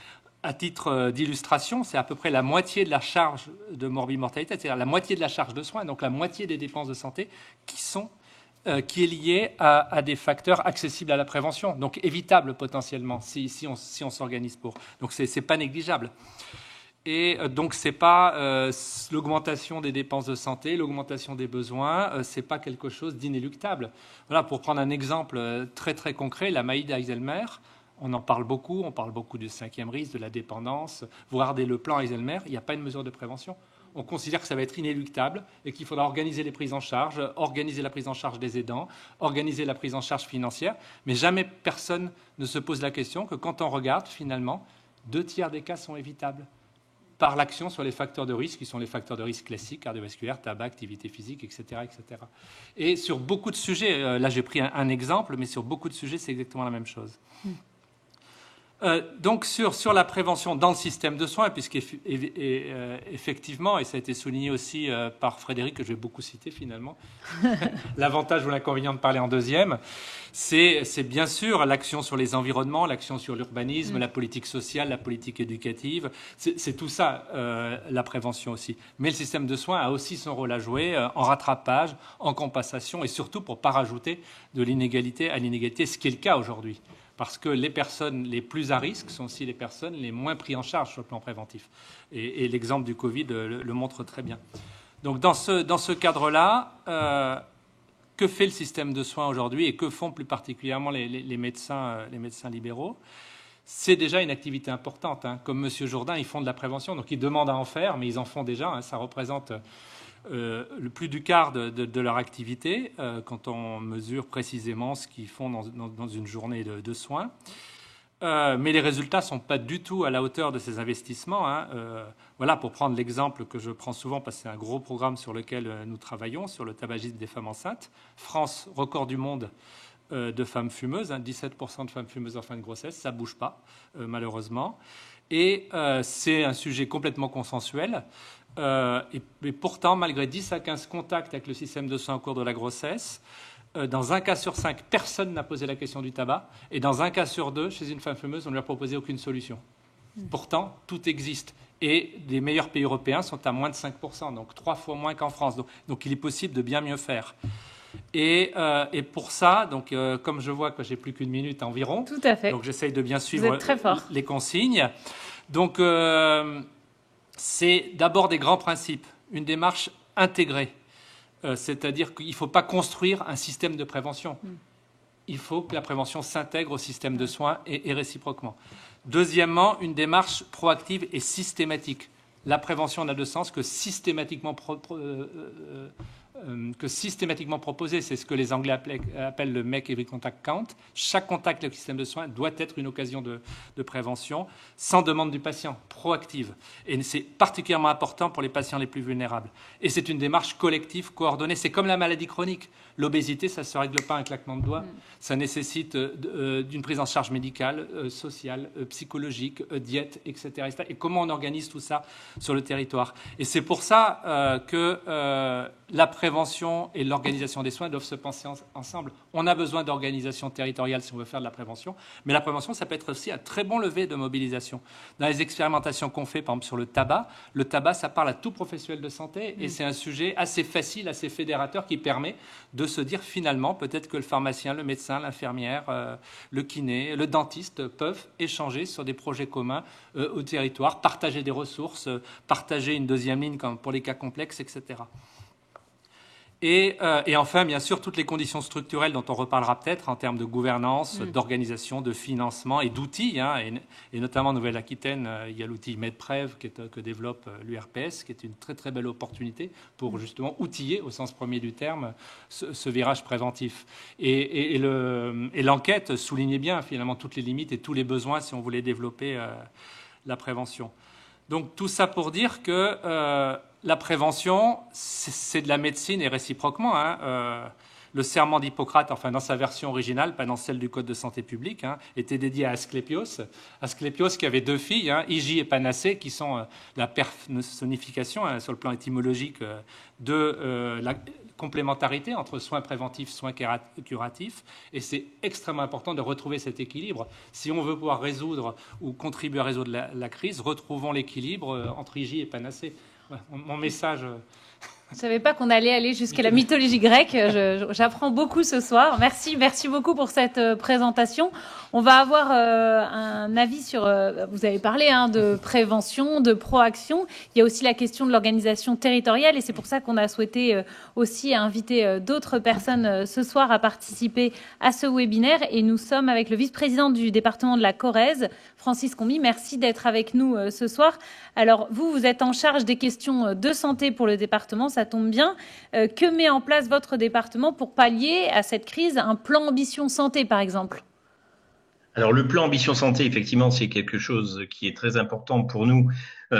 Speaker 6: À titre d'illustration, c'est à peu près la moitié de la charge de morbimortalité, c'est-à-dire la moitié de la charge de soins, donc la moitié des dépenses de santé qui est liée à des facteurs accessibles à la prévention, donc évitables potentiellement si on s'organise pour. Donc c'est pas négligeable. Et donc c'est pas l'augmentation des dépenses de santé, l'augmentation des besoins, c'est pas quelque chose d'inéluctable. Voilà, pour prendre un exemple très très concret, la maladie d'Alzheimer. On en parle beaucoup, du 5e risque, de la dépendance. Vous regardez le plan Alzheimer, il n'y a pas une mesure de prévention. On considère que ça va être inéluctable et qu'il faudra organiser les prises en charge, organiser la prise en charge des aidants, organiser la prise en charge financière. Mais jamais personne ne se pose la question que quand on regarde, finalement, 2/3 des cas sont évitables par l'action sur les facteurs de risque, qui sont les facteurs de risque classiques, cardiovasculaires, tabac, activité physique, etc. etc. Et sur beaucoup de sujets, là j'ai pris un exemple, mais sur beaucoup de sujets, c'est exactement la même chose. Donc sur la prévention dans le système de soins, puisqu'effectivement, et ça a été souligné aussi par Frédéric, que je vais beaucoup citer finalement, l'avantage ou l'inconvénient de parler en deuxième, c'est bien sûr l'action sur les environnements, l'action sur l'urbanisme, la politique sociale, la politique éducative, c'est tout ça, la prévention aussi. Mais le système de soins a aussi son rôle à jouer en rattrapage, en compensation et surtout pour ne pas rajouter de l'inégalité à l'inégalité, ce qui est le cas aujourd'hui. Parce que les personnes les plus à risque sont aussi les personnes les moins prises en charge sur le plan préventif. Et l'exemple du Covid le montre très bien. Donc dans ce cadre-là, que fait le système de soins aujourd'hui et que font plus particulièrement les médecins libéraux? C'est déjà une activité importante. Comme M. Jourdain, ils font de la prévention, donc ils demandent à en faire, mais ils en font déjà. Ça représente le plus du quart de leur activité quand on mesure précisément ce qu'ils font dans une journée de soins. Mais les résultats ne sont pas du tout à la hauteur de ces investissements. Voilà, pour prendre l'exemple que je prends souvent, parce que c'est un gros programme sur lequel nous travaillons, sur le tabagisme des femmes enceintes. France, record du monde de femmes fumeuses, 17% de femmes fumeuses en fin de grossesse, ça ne bouge pas, malheureusement. Et c'est un sujet complètement consensuel. Et pourtant, malgré 10 à 15 contacts avec le système de soins au cours de la grossesse, dans un cas sur 5, personne n'a posé la question du tabac. Et dans un cas sur 2, chez une femme fumeuse, on ne lui a proposé aucune solution. Pourtant, tout existe. Et les meilleurs pays européens sont à moins de 5%, donc 3 fois moins qu'en France. Donc il est possible de bien mieux faire. Et pour ça, donc, comme je vois que j'ai plus qu'une minute environ,
Speaker 1: tout à fait.
Speaker 6: Donc j'essaye de bien suivre les consignes. Donc c'est d'abord des grands principes, une démarche intégrée. C'est-à-dire qu'il ne faut pas construire un système de prévention. Il faut que la prévention s'intègre au système de soins et réciproquement. Deuxièmement, une démarche proactive et systématique. La prévention n'a de sens que systématiquement proposé. C'est ce que les Anglais appellent le Make Every Contact Count. Chaque contact avec le système de soins doit être une occasion de prévention, sans demande du patient, proactive. Et c'est particulièrement important pour les patients les plus vulnérables. Et c'est une démarche collective, coordonnée. C'est comme la maladie chronique. L'obésité, ça ne se règle pas un claquement de doigts. Ça nécessite d'une prise en charge médicale, sociale, psychologique, diète, etc., etc. Et comment on organise tout ça sur le territoire. Et c'est pour ça que la prévention et l'organisation des soins doivent se penser ensemble. On a besoin d'organisation territoriale si on veut faire de la prévention, mais la prévention, ça peut être aussi un très bon levier de mobilisation. Dans les expérimentations qu'on fait, par exemple, sur le tabac, ça parle à tout professionnel de santé et c'est un sujet assez facile, assez fédérateur qui permet de se dire finalement, peut-être que le pharmacien, le médecin, l'infirmière, le kiné, le dentiste peuvent échanger sur des projets communs au territoire, partager des ressources, partager une deuxième ligne comme pour les cas complexes, etc. Et enfin, bien sûr, toutes les conditions structurelles dont on reparlera peut-être en termes de gouvernance, d'organisation, de financement et d'outils. Et notamment en Nouvelle-Aquitaine, il y a l'outil MedPrev que développe l'URPS, qui est une très très belle opportunité pour justement outiller, au sens premier du terme, ce virage préventif. Et l'enquête soulignait bien finalement toutes les limites et tous les besoins si on voulait développer la prévention. Donc tout ça pour dire que la prévention, c'est de la médecine et réciproquement. Le serment d'Hippocrate, enfin dans sa version originale, pas dans celle du Code de santé publique, était dédié à Asclépios. Asclépios qui avait 2 filles, Hygie et Panacée, qui sont la personnification sur le plan étymologique de la complémentarité entre soins préventifs, soins curatifs. Et c'est extrêmement important de retrouver cet équilibre. Si on veut pouvoir résoudre ou contribuer à résoudre la crise, retrouvons l'équilibre entre Hygie et Panacée. Voilà, mon message.
Speaker 1: Je ne savais pas qu'on allait aller jusqu'à la mythologie grecque. J'apprends beaucoup ce soir. Merci beaucoup pour cette présentation. On va avoir un avis sur... vous avez parlé de prévention, de proaction. Il y a aussi la question de l'organisation territoriale et c'est pour ça qu'on a souhaité aussi inviter d'autres personnes ce soir à participer à ce webinaire. Et nous sommes avec le vice-président du département de la Corrèze, Francis Comby. Merci d'être avec nous ce soir. Alors, vous êtes en charge des questions de santé pour le département. Ça tombe bien. Que met en place votre département pour pallier à cette crise un plan ambition santé, par exemple ?
Speaker 7: Alors, le plan Ambition Santé, effectivement, c'est quelque chose qui est très important pour nous.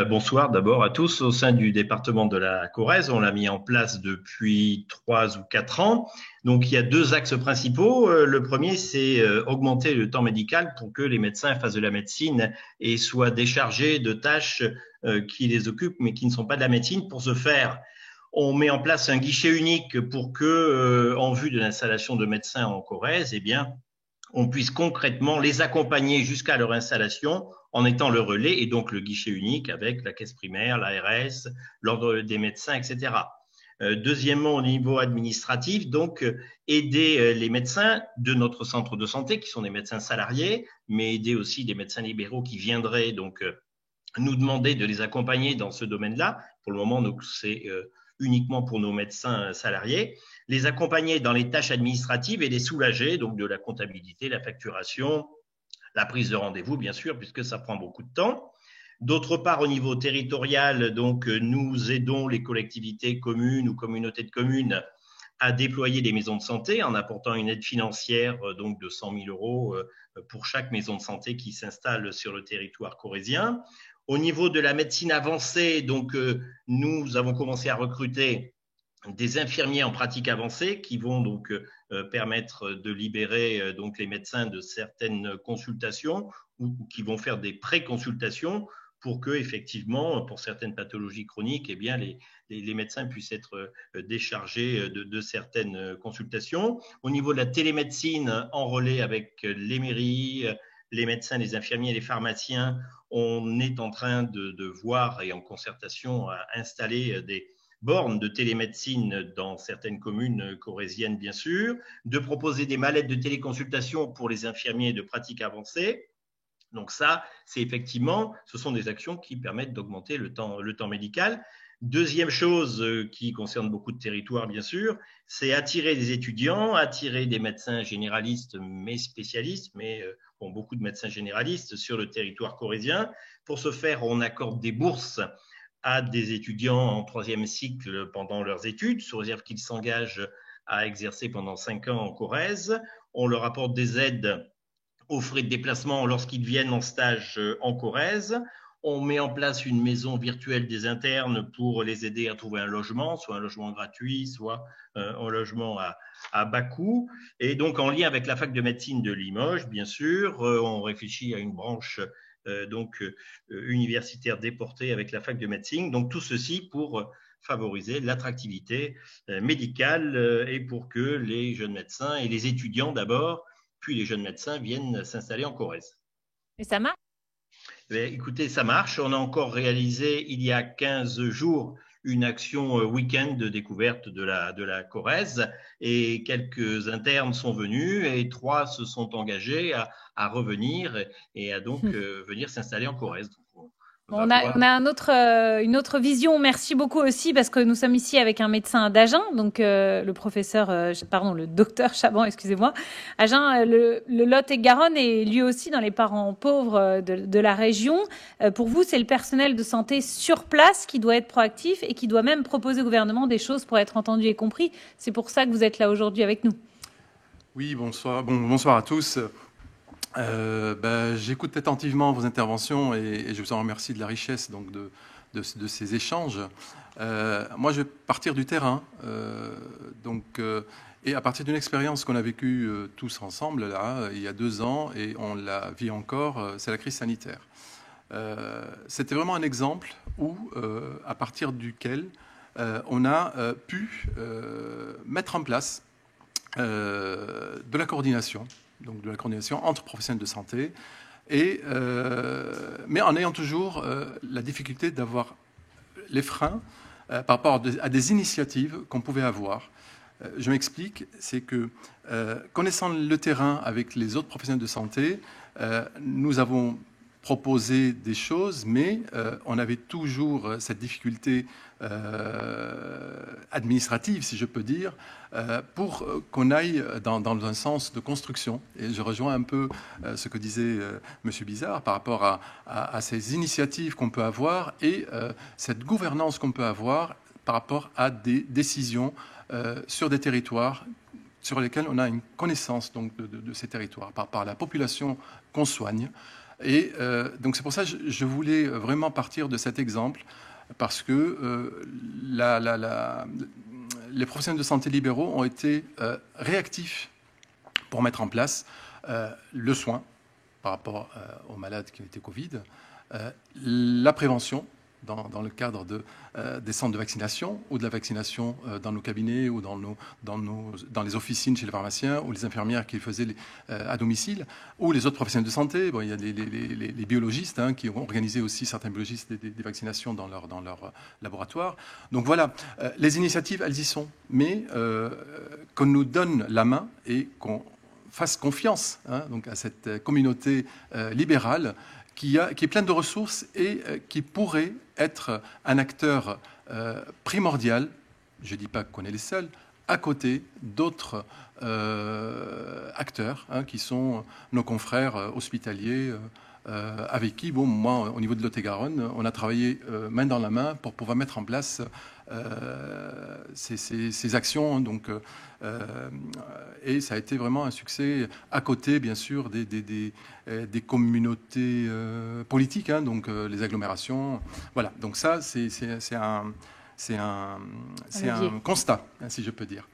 Speaker 7: Bonsoir d'abord à tous. Au sein du département de la Corrèze, on l'a mis en place depuis 3 ou 4 ans. Donc, il y a 2 axes principaux. Le premier, c'est augmenter le temps médical pour que les médecins fassent de la médecine et soient déchargés de tâches qui les occupent, mais qui ne sont pas de la médecine. Pour ce faire, on met en place un guichet unique pour que, en vue de l'installation de médecins en Corrèze, eh bien, on puisse concrètement les accompagner jusqu'à leur installation en étant le relais et donc le guichet unique avec la caisse primaire, l'ARS, l'ordre des médecins, etc. Deuxièmement, au niveau administratif, donc aider les médecins de notre centre de santé, qui sont des médecins salariés, mais aider aussi des médecins libéraux qui viendraient donc nous demander de les accompagner dans ce domaine-là. Pour le moment, c'est uniquement pour nos médecins salariés, les accompagner dans les tâches administratives et les soulager, donc de la comptabilité, la facturation, la prise de rendez-vous, bien sûr, puisque ça prend beaucoup de temps. D'autre part, au niveau territorial, donc, nous aidons les collectivités communes ou communautés de communes à déployer des maisons de santé en apportant une aide financière donc de 100 000 € pour chaque maison de santé qui s'installe sur le territoire corrézien. Au niveau de la médecine avancée, donc, nous avons commencé à recruter des infirmiers en pratique avancée qui vont donc permettre de libérer donc les médecins de certaines consultations ou qui vont faire des pré-consultations pour que, effectivement, pour certaines pathologies chroniques, eh bien, les médecins puissent être déchargés de certaines consultations. Au niveau de la télémédecine, en relais avec les mairies, les médecins, les infirmiers, les pharmaciens, on est en train de voir et en concertation à installer des bornes de télémédecine dans certaines communes corréziennes, bien sûr, de proposer des mallettes de téléconsultation pour les infirmiers de pratique avancée. Donc ça, c'est effectivement, ce sont des actions qui permettent d'augmenter le temps médical. Deuxième chose qui concerne beaucoup de territoires, bien sûr, c'est attirer des étudiants, attirer des médecins généralistes, mais spécialistes, mais beaucoup de médecins généralistes sur le territoire corrézien. Pour ce faire, on accorde des bourses à des étudiants en 3e cycle pendant leurs études, sous réserve qu'ils s'engagent à exercer pendant 5 ans en Corrèze. On leur apporte des aides aux frais de déplacement lorsqu'ils viennent en stage en Corrèze. On met en place une maison virtuelle des internes pour les aider à trouver un logement, soit un logement gratuit, soit un logement à bas coût. Et donc, en lien avec la fac de médecine de Limoges, bien sûr, on réfléchit à une branche universitaire déportée avec la fac de médecine. Donc, tout ceci pour favoriser l'attractivité médicale et pour que les jeunes médecins et les étudiants d'abord, puis les jeunes médecins viennent s'installer en Corrèze.
Speaker 1: Et ça marche?
Speaker 7: Écoutez, ça marche. On a encore réalisé il y a 15 jours une action week-end de découverte de la Corrèze et quelques internes sont venus et 3 se sont engagés à revenir et à donc venir s'installer en Corrèze.
Speaker 1: On a une autre vision. Merci beaucoup aussi parce que nous sommes ici avec un médecin d'Agen, donc le docteur Chaban, excusez-moi. Agen, le Lot-et-Garonne est lui aussi dans les parents pauvres de la région. Pour vous, c'est le personnel de santé sur place qui doit être proactif et qui doit même proposer au gouvernement des choses pour être entendu et compris. C'est pour ça que vous êtes là aujourd'hui avec nous.
Speaker 8: Oui, bonsoir. Bonsoir à tous. J'écoute attentivement vos interventions et je vous en remercie de la richesse donc, de ces échanges. Moi, je vais partir du terrain et à partir d'une expérience qu'on a vécue tous ensemble là, il y a 2 ans et on la vit encore, c'est la crise sanitaire. C'était vraiment un exemple où, à partir duquel on a pu mettre en place de la coordination. Donc de la coordination entre professionnels de santé, mais en ayant toujours la difficulté d'avoir les freins par rapport à des initiatives qu'on pouvait avoir. Je m'explique, c'est que connaissant le terrain avec les autres professionnels de santé, nous avons proposé des choses, mais on avait toujours cette difficulté administrative, si je peux dire, pour qu'on aille dans un sens de construction. Et je rejoins un peu ce que disait M. Bizard par rapport à ces initiatives qu'on peut avoir et cette gouvernance qu'on peut avoir par rapport à des décisions sur des territoires sur lesquels on a une connaissance donc, de ces territoires, par la population qu'on soigne. Et donc c'est pour ça que je voulais vraiment partir de cet exemple, parce que les professionnels de santé libéraux ont été réactifs pour mettre en place le soin par rapport aux malades qui ont été Covid, la prévention dans le cadre des centres de vaccination ou de la vaccination dans nos cabinets ou dans les officines chez les pharmaciens ou les infirmières qui le faisaient à domicile, ou les autres professionnels de santé. Bon, il y a les biologistes qui ont organisé aussi, certains biologistes, des vaccinations dans leur laboratoire. Donc voilà, les initiatives, elles y sont. Mais qu'on nous donne la main et qu'on fasse confiance donc à cette communauté libérale qui est pleine de ressources et qui pourrait être un acteur primordial, je ne dis pas qu'on est les seuls, à côté d'autres acteurs qui sont nos confrères hospitaliers, avec qui, bon, moi, au niveau de Lot-et-Garonne, on a travaillé main dans la main pour pouvoir mettre en place ces actions. Donc, et ça a été vraiment un succès à côté, bien sûr, des communautés politiques, donc les agglomérations. Voilà, donc ça, c'est un constat, si je peux dire,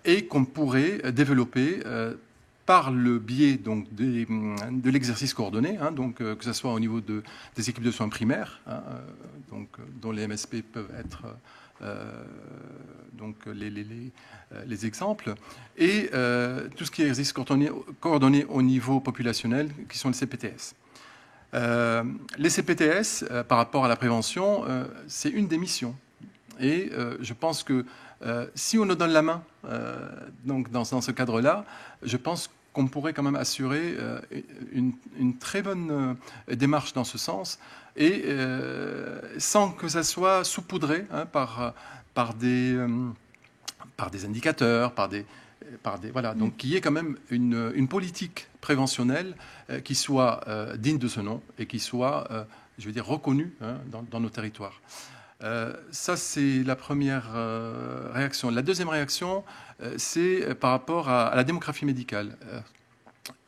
Speaker 8: et qu'on pourrait développer par le biais donc, de l'exercice coordonné, donc, que ce soit au niveau des équipes de soins primaires, donc, dont les MSP peuvent être donc, les exemples, et tout ce qui est exercice coordonné au niveau populationnel, qui sont les CPTS. Les CPTS, par rapport à la prévention, c'est une des missions. Et je pense que si on nous donne la main donc dans ce cadre-là, je pense qu'on pourrait quand même assurer une très bonne démarche dans ce sens, et sans que ça soit saupoudré par des indicateurs, voilà, donc qu'il y ait quand même une politique préventionnelle qui soit digne de ce nom et qui soit, je veux dire, reconnue dans nos territoires. Ça, c'est la première réaction. La deuxième réaction, c'est par rapport à la démographie médicale.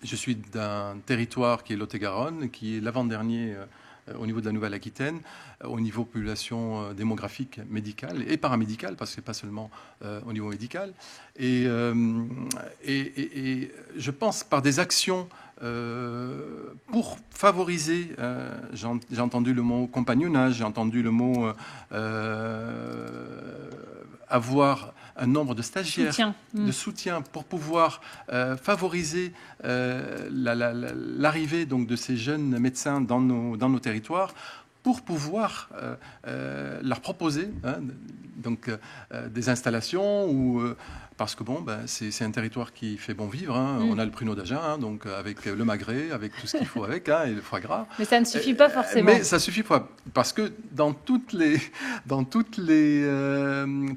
Speaker 8: Je suis d'un territoire qui est Lot-et-Garonne, qui est l'avant-dernier au niveau de la Nouvelle-Aquitaine, au niveau population démographique, médicale et paramédicale, parce que ce n'est pas seulement au niveau médical. Et je pense par des actions pour favoriser, j'ai entendu le mot compagnonnage, j'ai entendu le mot avoir un nombre de stagiaires, de soutien pour pouvoir favoriser l'arrivée donc de ces jeunes médecins dans nos territoires, pour pouvoir leur proposer donc, des installations ou parce que bon, c'est un territoire qui fait bon vivre. On a le pruneau d'Agen, donc avec le magret, avec tout ce qu'il faut avec, et le foie gras.
Speaker 1: Mais ça ne suffit pas forcément.
Speaker 8: Mais ça suffit pas, parce que dans toutes les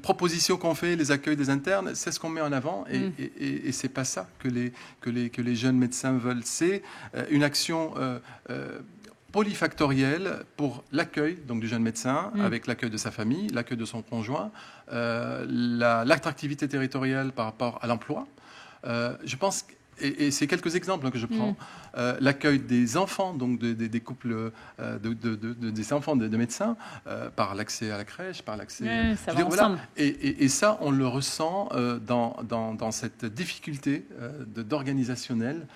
Speaker 8: propositions qu'on fait, les accueils des internes, c'est ce qu'on met en avant, et c'est pas ça que les jeunes médecins veulent. C'est une action polyfactoriel pour l'accueil donc du jeune médecin, avec l'accueil de sa famille, l'accueil de son conjoint, l'attractivité territoriale par rapport à l'emploi. Je pense, et c'est quelques exemples que je prends, l'accueil des enfants, donc des couples, des enfants de médecins, par l'accès à la crèche, par l'accès...
Speaker 1: ça va ensemble.
Speaker 8: Et ça, on le ressent dans cette difficulté d'organisationnel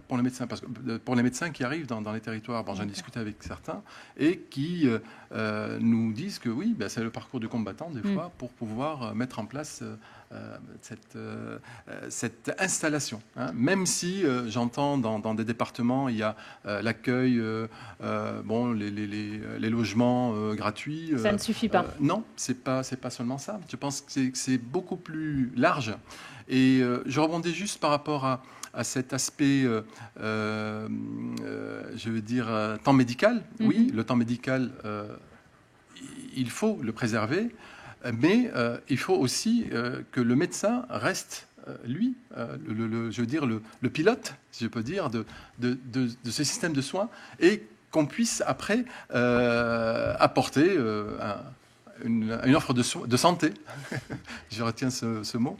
Speaker 8: pour les médecins. Parce que pour les médecins qui arrivent dans les territoires, j'en ai discuté avec certains, et qui nous disent que oui, c'est le parcours du combattant, des fois, pour pouvoir mettre en place cette installation. Même si j'entends dans des départements, il y a l'accueil, les logements gratuits.
Speaker 1: Ça ne suffit pas.
Speaker 8: Non, c'est pas seulement ça. Je pense que c'est beaucoup plus large. Et je rebondis juste par rapport à cet aspect, je veux dire, temps médical. Oui, le temps médical, il faut le préserver. Mais il faut aussi que le médecin reste, lui, je veux dire, le pilote, si je peux dire, de ce système de soins, et qu'on puisse après apporter une offre de santé, je retiens ce mot,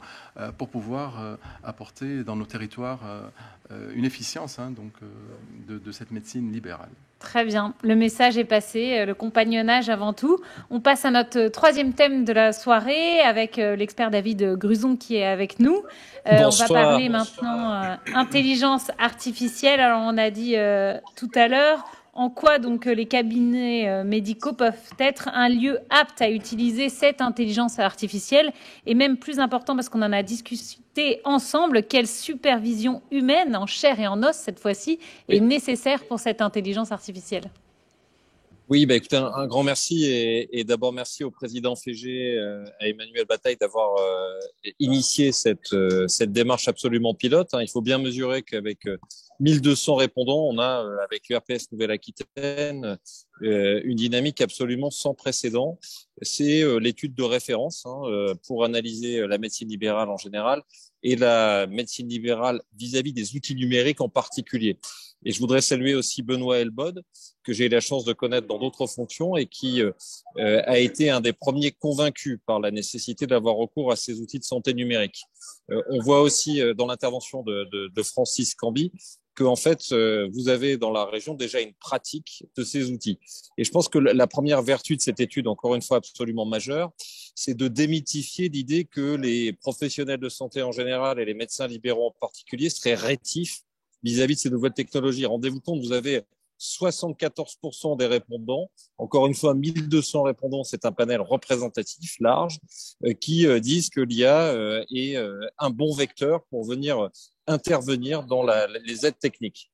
Speaker 8: pour pouvoir apporter dans nos territoires une efficience de cette médecine libérale.
Speaker 1: Très bien, le message est passé, le compagnonnage avant tout. On passe à notre troisième thème de la soirée avec l'expert David Gruson qui est avec nous. On va parler maintenant intelligence artificielle. Alors on a dit tout à l'heure en quoi donc les cabinets médicaux peuvent être un lieu apte à utiliser cette intelligence artificielle et même plus important parce qu'on en a discuté ensemble, quelle supervision humaine en chair et en os cette fois-ci est nécessaire pour cette intelligence artificielle.
Speaker 9: Oui, écoutez, un grand merci et d'abord merci au président Fégé, à Emmanuel Bataille d'avoir initié cette démarche absolument pilote. Il faut bien mesurer qu'avec 1200 répondants, on a avec l'URPS Nouvelle-Aquitaine une dynamique absolument sans précédent. C'est l'étude de référence pour analyser la médecine libérale en général et la médecine libérale vis-à-vis des outils numériques en particulier. Et je voudrais saluer aussi Benoît Elbod, que j'ai eu la chance de connaître dans d'autres fonctions et qui a été un des premiers convaincus par la nécessité d'avoir recours à ces outils de santé numérique. On voit aussi dans l'intervention de Francis Camby que en fait, vous avez dans la région déjà une pratique de ces outils. Et je pense que la première vertu de cette étude, encore une fois absolument majeure, c'est de démythifier l'idée que les professionnels de santé en général et les médecins libéraux en particulier seraient rétifs vis-à-vis de ces nouvelles technologies. Rendez-vous compte, vous avez 74% des répondants, encore une fois 1200 répondants, c'est un panel représentatif large, qui disent que l'IA est un bon vecteur pour venir intervenir dans les aides techniques.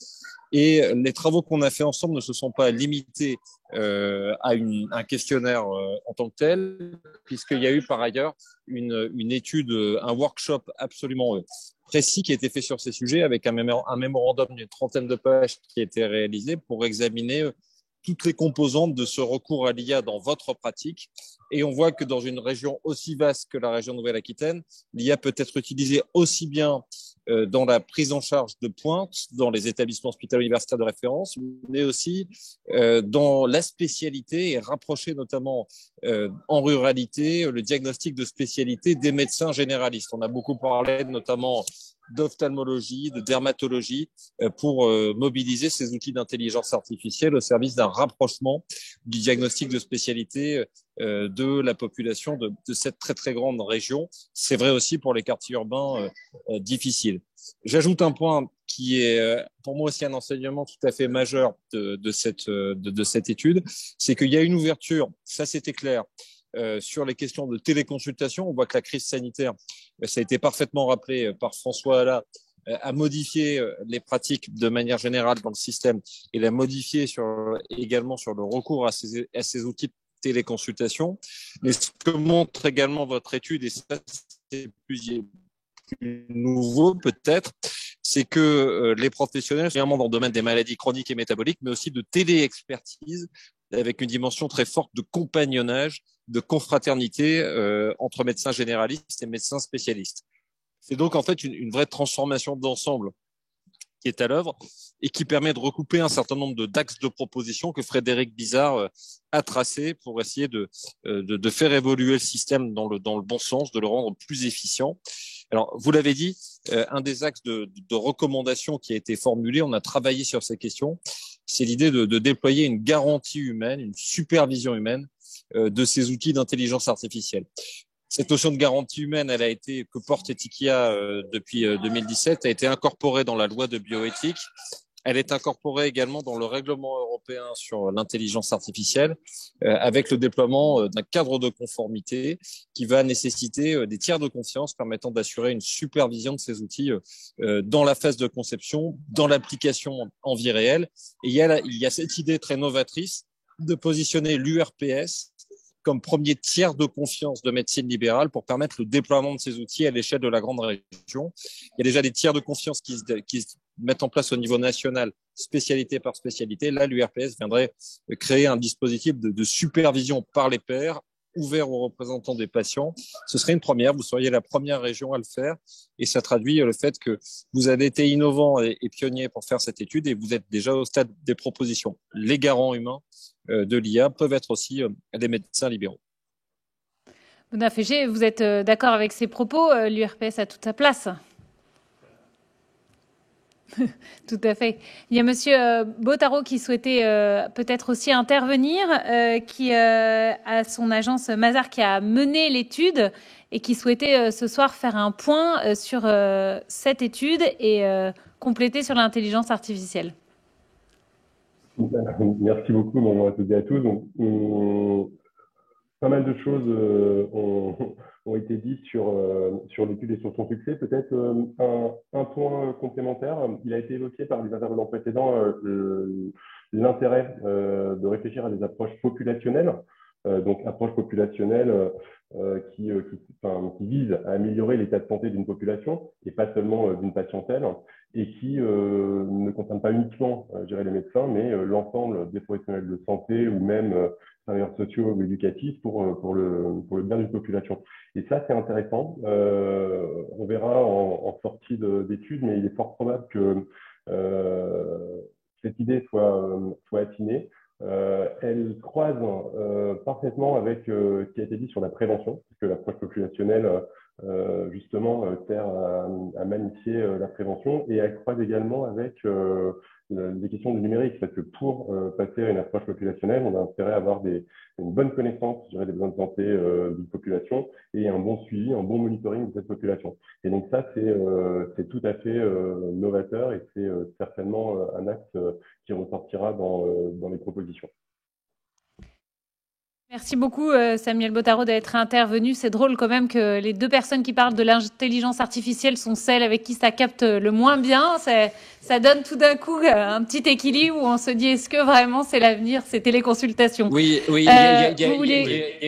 Speaker 9: Et les travaux qu'on a fait ensemble ne se sont pas limités à un questionnaire en tant que tel, puisqu'il y a eu par ailleurs une étude, un workshop absolument précis qui a été fait sur ces sujets avec un mémorandum d'une 30aine de pages qui a été réalisé pour examiner toutes les composantes de ce recours à l'IA dans votre pratique. Et on voit que dans une région aussi vaste que la région Nouvelle-Aquitaine, l'IA peut être utilisée aussi bien dans la prise en charge de pointe, dans les établissements hospitalo-universitaires de référence, mais aussi dans la spécialité et rapprocher notamment en ruralité le diagnostic de spécialité des médecins généralistes. On a beaucoup parlé notamment d'ophtalmologie, de dermatologie, pour mobiliser ces outils d'intelligence artificielle au service d'un rapprochement du diagnostic de spécialité de la population de cette très très grande région. C'est vrai aussi pour les quartiers urbains difficiles. J'ajoute un point qui est pour moi aussi un enseignement tout à fait majeur de cette étude, c'est qu'il y a une ouverture, ça c'était clair, sur les questions de téléconsultation. On voit que la crise sanitaire, ça a été parfaitement rappelé par François Alla, a modifié les pratiques de manière générale dans le système et l'a modifié également sur le recours à ces outils de téléconsultation. Mais ce que montre également votre étude, et ça c'est plus nouveau peut-être, c'est que les professionnels, notamment dans le domaine des maladies chroniques et métaboliques, mais aussi de téléexpertise, avec une dimension très forte de compagnonnage, de confraternité entre médecins généralistes et médecins spécialistes. C'est donc en fait une vraie transformation d'ensemble qui est à l'œuvre et qui permet de recouper un certain nombre d'axes de propositions que Frédéric Bizard a tracés pour essayer de faire évoluer le système dans le bon sens, de le rendre plus efficient. Alors, vous l'avez dit, un des axes de recommandation qui a été formulé, on a travaillé sur ces questions, c'est l'idée de déployer une garantie humaine, une supervision humaine de ces outils d'intelligence artificielle. Cette notion de garantie humaine, que porte Etikia depuis 2017, a été incorporée dans la loi de bioéthique. Elle est incorporée également dans le règlement européen sur l'intelligence artificielle, avec le déploiement d'un cadre de conformité qui va nécessiter des tiers de confiance permettant d'assurer une supervision de ces outils dans la phase de conception, dans l'application en vie réelle. Et il y a cette idée très novatrice de positionner l'URPS comme premier tiers de confiance de médecine libérale pour permettre le déploiement de ces outils à l'échelle de la grande région. Il y a déjà des tiers de confiance qui se mettent en place au niveau national, spécialité par spécialité. Là, l'URPS viendrait créer un dispositif de supervision par les pairs, ouvert aux représentants des patients. Ce serait une première, vous seriez la première région à le faire et ça traduit le fait que vous avez été innovant et pionnier pour faire cette étude et vous êtes déjà au stade des propositions. Les garants humains de l'IA peuvent être aussi des médecins libéraux.
Speaker 1: Benoît Fégé, vous êtes d'accord avec ces propos? L'URPS a toute sa place. Tout à fait. Il y a Monsieur Bottaro qui souhaitait peut-être aussi intervenir, qui a son agence Mazars qui a mené l'étude et qui souhaitait ce soir faire un point sur cette étude et compléter sur l'intelligence artificielle.
Speaker 10: Merci beaucoup, bonjour à toutes et à tous. Donc, pas mal de choses ont été dites sur l'étude et sur son succès. Peut-être un point complémentaire, il a été évoqué par les intervenants précédents, l'intérêt de réfléchir à des approches populationnelles, donc approches populationnelles qui visent à améliorer l'état de santé d'une population et pas seulement d'une patientèle, et qui ne concernent pas uniquement je dirais, les médecins, mais l'ensemble des professionnels de santé ou même travailleurs sociaux ou éducatifs pour le bien d'une population. Et ça, c'est intéressant. On verra en sortie d'études, mais il est fort probable que cette idée soit affinée. Elle croise parfaitement avec ce qui a été dit sur la prévention, parce que l'approche populationnelle, justement, sert à magnifier la prévention, et elle croise également avec des questions du numérique, parce que pour passer à une approche populationnelle, on a intérêt à avoir une bonne connaissance, je dirais, des besoins de santé d'une population et un bon suivi, un bon monitoring de cette population. Et donc ça, c'est tout à fait novateur et c'est certainement un axe qui ressortira dans les propositions.
Speaker 1: Merci beaucoup Samuel Bottaro d'être intervenu. C'est drôle quand même que les deux personnes qui parlent de l'intelligence artificielle sont celles avec qui ça capte le moins bien. Ça donne tout d'un coup un petit équilibre où on se dit est-ce que vraiment c'est l'avenir, ces téléconsultations?
Speaker 9: Oui, il y a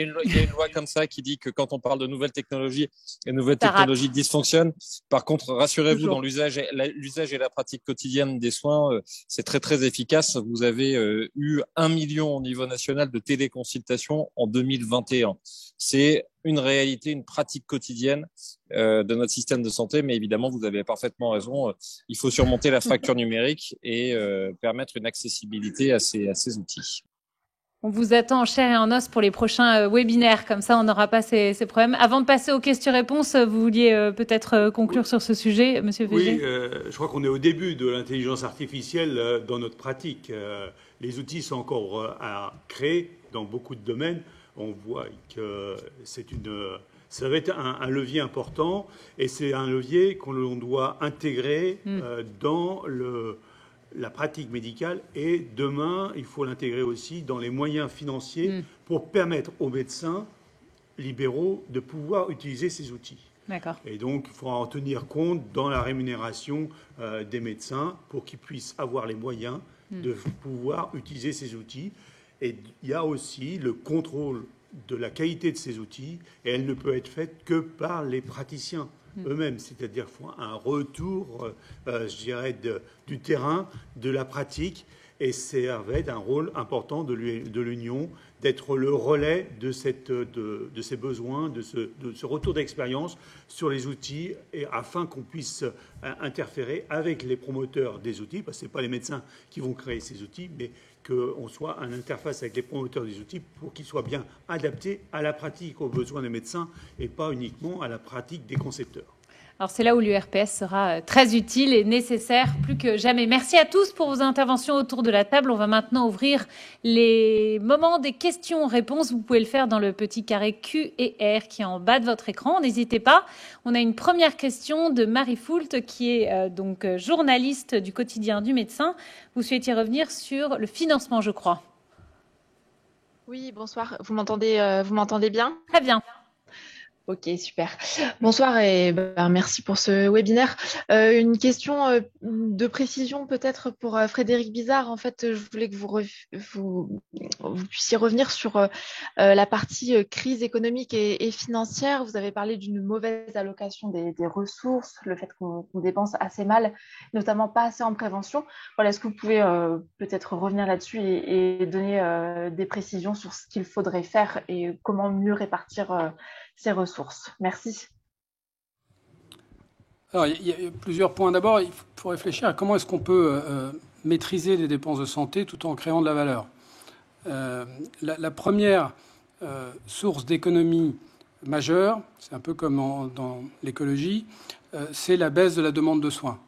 Speaker 9: une loi comme ça qui dit que quand on parle de nouvelles technologies, les nouvelles technologies dysfonctionnent. Par contre, rassurez-vous, dans l'usage et la pratique quotidienne des soins, c'est très très efficace. Vous avez eu 1 million au niveau national de téléconsultations en 2021. C'est une réalité, une pratique quotidienne de notre système de santé, mais évidemment, vous avez parfaitement raison. Il faut surmonter la fracture numérique et permettre une accessibilité à ces outils.
Speaker 1: On vous attend en chair et en os pour les prochains webinaires, comme ça on n'aura pas ces problèmes. Avant de passer aux questions-réponses, vous vouliez peut-être conclure sur ce sujet, Monsieur Fégé?
Speaker 2: Oui, je crois qu'on est au début de l'intelligence artificielle dans notre pratique. Les outils sont encore à créer dans beaucoup de domaines. On voit que ça va être un levier important et c'est un levier qu'on doit intégrer dans la pratique médicale, et demain, il faut l'intégrer aussi dans les moyens financiers pour permettre aux médecins libéraux de pouvoir utiliser ces outils.
Speaker 1: D'accord.
Speaker 2: Et donc, il faudra en tenir compte dans la rémunération des médecins pour qu'ils puissent avoir les moyens de pouvoir utiliser ces outils. Et il y a aussi le contrôle de la qualité de ces outils, et elle ne peut être faite que par les praticiens eux-mêmes, c'est-à-dire qu'il faut un retour, je dirais, du terrain, de la pratique, et ça va être un rôle important de l'Union d'être le relais de ces besoins, de ce retour d'expérience sur les outils, et afin qu'on puisse interférer avec les promoteurs des outils, parce que ce n'est pas les médecins qui vont créer ces outils, mais qu'on soit en interface avec les promoteurs des outils pour qu'ils soient bien adaptés à la pratique, aux besoins des médecins, et pas uniquement à la pratique des concepteurs.
Speaker 1: Alors c'est là où l'URPS sera très utile et nécessaire plus que jamais. Merci à tous pour vos interventions autour de la table. On va maintenant ouvrir les moments des questions-réponses. Vous pouvez le faire dans le petit carré Q et R qui est en bas de votre écran. N'hésitez pas. On a une première question de Marie Foult qui est donc journaliste du quotidien du médecin. Vous souhaitiez revenir sur le financement, je crois.
Speaker 11: Oui, bonsoir. Vous m'entendez bien?
Speaker 1: Très bien.
Speaker 11: Ok, super. Bonsoir et merci pour ce webinaire. Une question de précision peut-être pour Frédéric Bizard. En fait, je voulais que vous puissiez revenir sur la partie crise économique et financière. Vous avez parlé d'une mauvaise allocation des ressources, le fait qu'on dépense assez mal, notamment pas assez en prévention. Voilà, est-ce que vous pouvez peut-être revenir là-dessus et donner des précisions sur ce qu'il faudrait faire et comment mieux répartir ces ressources? Merci.
Speaker 4: Alors, il y a plusieurs points. D'abord, il faut réfléchir à comment est-ce qu'on peut maîtriser les dépenses de santé tout en créant de la valeur. La première source d'économie majeur, c'est un peu comme dans l'écologie, c'est la baisse de la demande de soins.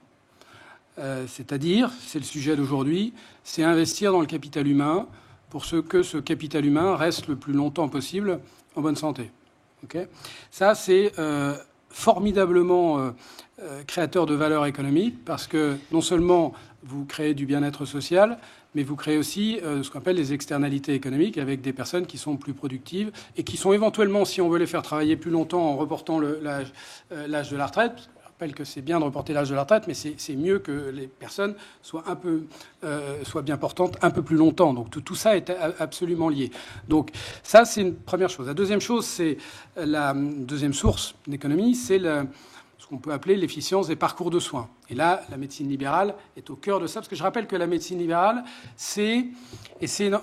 Speaker 4: C'est-à-dire, c'est le sujet d'aujourd'hui, c'est investir dans le capital humain pour que ce capital humain reste le plus longtemps possible en bonne santé. Okay, ça, c'est formidablement créateur de valeur économique parce que non seulement vous créez du bien-être social, mais vous créez aussi ce qu'on appelle les externalités économiques avec des personnes qui sont plus productives et qui sont éventuellement, si on veut les faire travailler plus longtemps en reportant l'âge de la retraite. Je rappelle que c'est bien de reporter l'âge de la retraite, mais c'est mieux que les personnes soient bien portantes un peu plus longtemps. Donc tout ça est absolument lié. Donc ça, c'est une première chose. La deuxième chose, c'est la deuxième source d'économie, c'est ce qu'on peut appeler l'efficience des parcours de soins. Et là, la médecine libérale est au cœur de ça, parce que je rappelle que la médecine libérale, c'est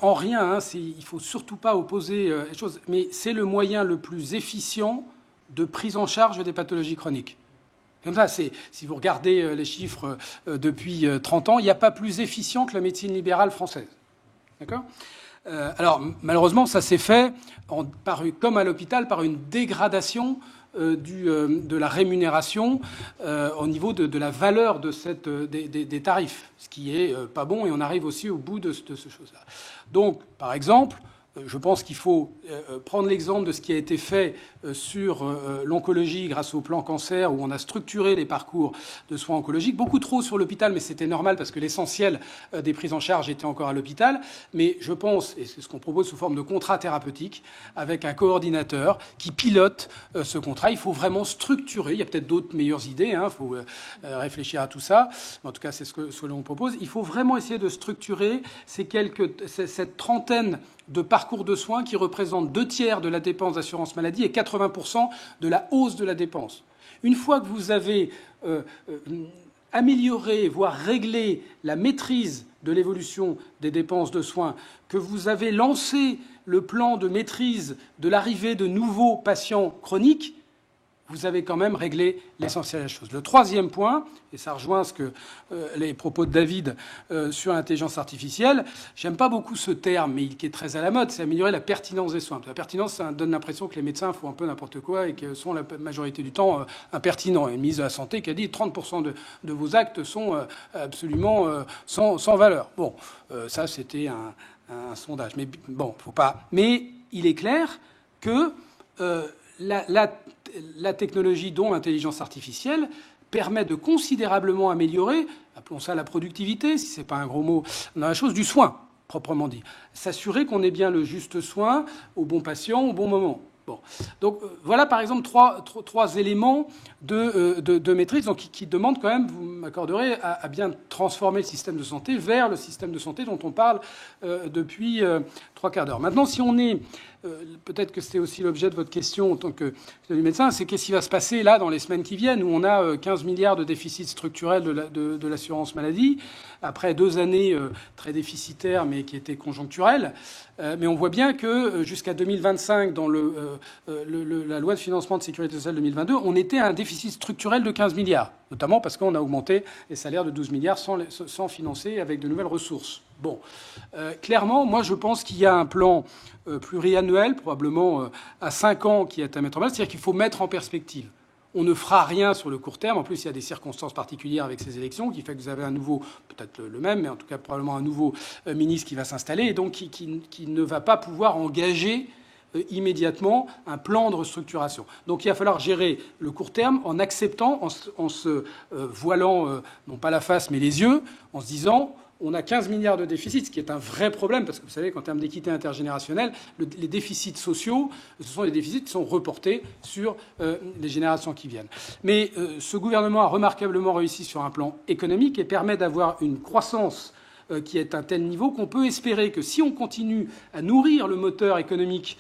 Speaker 4: en rien, hein, il ne faut surtout pas opposer les choses, mais c'est le moyen le plus efficient de prise en charge des pathologies chroniques. Comme ça, si vous regardez les chiffres depuis 30 ans, il n'y a pas plus efficient que la médecine libérale française. D'accord ? Alors, malheureusement, ça s'est fait, comme à l'hôpital, par une dégradation de la rémunération au niveau de la valeur des tarifs, ce qui est pas bon, et on arrive aussi au bout de ce chose-là. Donc, par exemple, je pense qu'il faut prendre l'exemple de ce qui a été fait sur l'oncologie grâce au plan cancer, où on a structuré les parcours de soins oncologiques, beaucoup trop sur l'hôpital, mais c'était normal parce que l'essentiel des prises en charge était encore à l'hôpital. Mais je pense, et c'est ce qu'on propose sous forme de contrat thérapeutique, avec un coordinateur qui pilote ce contrat. Il faut vraiment structurer. Il y a peut-être d'autres meilleures idées, hein, il faut réfléchir à tout ça. En tout cas, c'est ce que l'on propose. Il faut vraiment essayer de structurer cette trentaine de parcours de soins qui représentent 2/3 de la dépense d'assurance maladie et 80% de la hausse de la dépense. Une fois que vous avez amélioré, voire réglé la maîtrise de l'évolution des dépenses de soins, que vous avez lancé le plan de maîtrise de l'arrivée de nouveaux patients chroniques, vous avez quand même réglé l'essentiel de la chose. Le troisième point, et ça rejoint les propos de David sur l'intelligence artificielle, j'aime pas beaucoup ce terme, mais qui est très à la mode, c'est améliorer la pertinence des soins. La pertinence, ça donne l'impression que les médecins font un peu n'importe quoi et qu'ils sont la majorité du temps impertinents. Il y a une ministre de la Santé qui a dit 30% de vos actes sont absolument sans valeur. Bon, ça c'était un sondage. Mais bon, faut pas. Mais il est clair que la technologie, dont l'intelligence artificielle, permet de considérablement améliorer, appelons ça la productivité, si ce n'est pas un gros mot, dans la chose du soin, proprement dit. S'assurer qu'on ait bien le juste soin au bon patient, au bon moment. Bon. Donc voilà par exemple trois éléments de maîtrise donc, qui demandent quand même, vous m'accorderez, à bien transformer le système de santé vers le système de santé dont on parle depuis 3/4 d'heure. Maintenant, si on est... peut-être que c'était aussi l'objet de votre question en tant que médecin, c'est qu'est-ce qui va se passer là dans les semaines qui viennent où on a 15 milliards de déficit structurel de l'assurance maladie, après 2 années très déficitaires mais qui étaient conjoncturelles. Mais on voit bien que jusqu'à 2025, dans la loi de financement de sécurité sociale 2022, on était à un déficit structurel de 15 milliards, notamment parce qu'on a augmenté les salaires de 12 milliards sans financer avec de nouvelles ressources. Bon, clairement, moi je pense qu'il y a un plan pluriannuel, probablement à 5 ans, qui est à mettre en place. C'est-à-dire qu'il faut mettre en perspective. On ne fera rien sur le court terme. En plus, il y a des circonstances particulières avec ces élections qui fait que vous avez un nouveau, peut-être le même, mais en tout cas probablement un nouveau ministre qui va s'installer et donc qui ne va pas pouvoir engager immédiatement un plan de restructuration. Donc il va falloir gérer le court terme en acceptant, en se voilant, non pas la face, mais les yeux, en se disant... On a 15 milliards de déficit, ce qui est un vrai problème, parce que vous savez qu'en termes d'équité intergénérationnelle, les déficits sociaux, ce sont les déficits qui sont reportés sur les générations qui viennent. Mais ce gouvernement a remarquablement réussi sur un plan économique et permet d'avoir une croissance qui est à un tel niveau qu'on peut espérer que si on continue à nourrir le moteur économique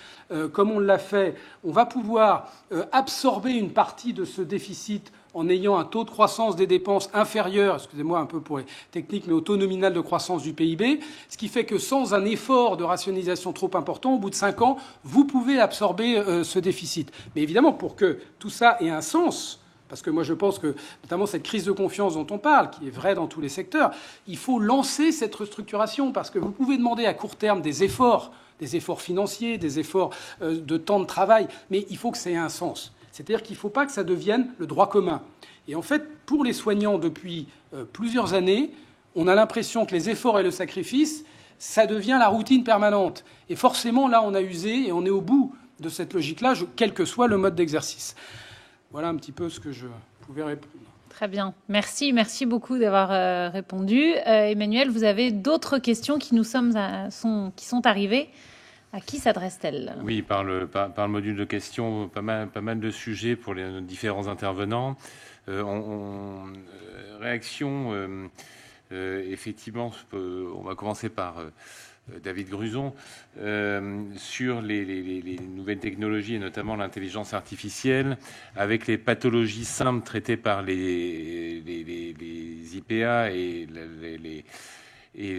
Speaker 4: comme on l'a fait, on va pouvoir absorber une partie de ce déficit en ayant un taux de croissance des dépenses inférieur, excusez-moi un peu pour les techniques, mais au taux nominal de croissance du PIB, ce qui fait que sans un effort de rationalisation trop important, au bout de 5 ans, vous pouvez absorber ce déficit. Mais évidemment, pour que tout ça ait un sens, Parce que moi, je pense que, notamment cette crise de confiance dont on parle, qui est vraie dans tous les secteurs, il faut lancer cette restructuration, parce que vous pouvez demander à court terme des efforts financiers, des efforts de temps de travail, mais il faut que ça ait un sens. C'est-à-dire qu'il ne faut pas que ça devienne le droit commun. Et en fait, pour les soignants, depuis plusieurs années, on a l'impression que les efforts et le sacrifice, ça devient la routine permanente. Et forcément, là, on a usé et on est au bout de cette logique-là, quel que soit le mode d'exercice. Voilà un petit peu ce que je pouvais répondre.
Speaker 1: Très bien. Merci beaucoup d'avoir répondu. Emmanuel, vous avez d'autres questions qui sont arrivées. À qui s'adresse-t-elle ?
Speaker 3: Oui, par le module de questions, pas mal de sujets pour les différents intervenants. Réaction, effectivement, on va commencer par David Gruson, sur les nouvelles technologies et notamment l'intelligence artificielle, avec les pathologies simples traitées par les IPA et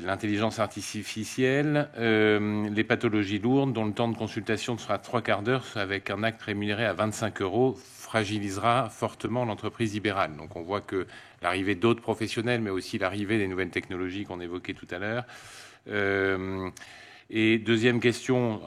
Speaker 3: l'intelligence artificielle, les pathologies lourdes dont le temps de consultation sera 3/4 d'heure avec un acte rémunéré à 25 € fragilisera fortement l'entreprise libérale. Donc on voit que l'arrivée d'autres professionnels, mais aussi l'arrivée des nouvelles technologies qu'on évoquait tout à l'heure. Et deuxième question,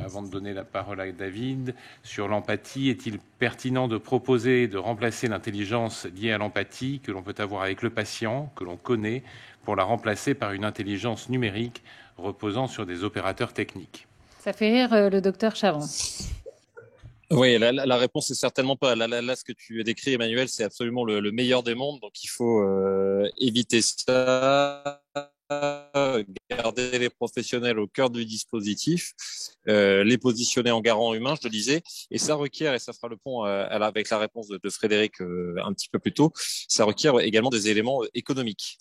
Speaker 3: avant de donner la parole à David, sur l'empathie, est-il pertinent de proposer de remplacer l'intelligence liée à l'empathie que l'on peut avoir avec le patient, que l'on connaît, pour la remplacer par une intelligence numérique reposant sur des opérateurs techniques ?
Speaker 1: Ça fait rire le docteur Chavon.
Speaker 9: Oui, la réponse est certainement pas. Là, ce que tu as décrit, Emmanuel, c'est absolument le meilleur des mondes. Donc, il faut éviter ça, garder les professionnels au cœur du dispositif, les positionner en garant humain, je le disais. Et ça requiert, et ça fera le pont avec la réponse de Frédéric un petit peu plus tôt, ça requiert également des éléments économiques.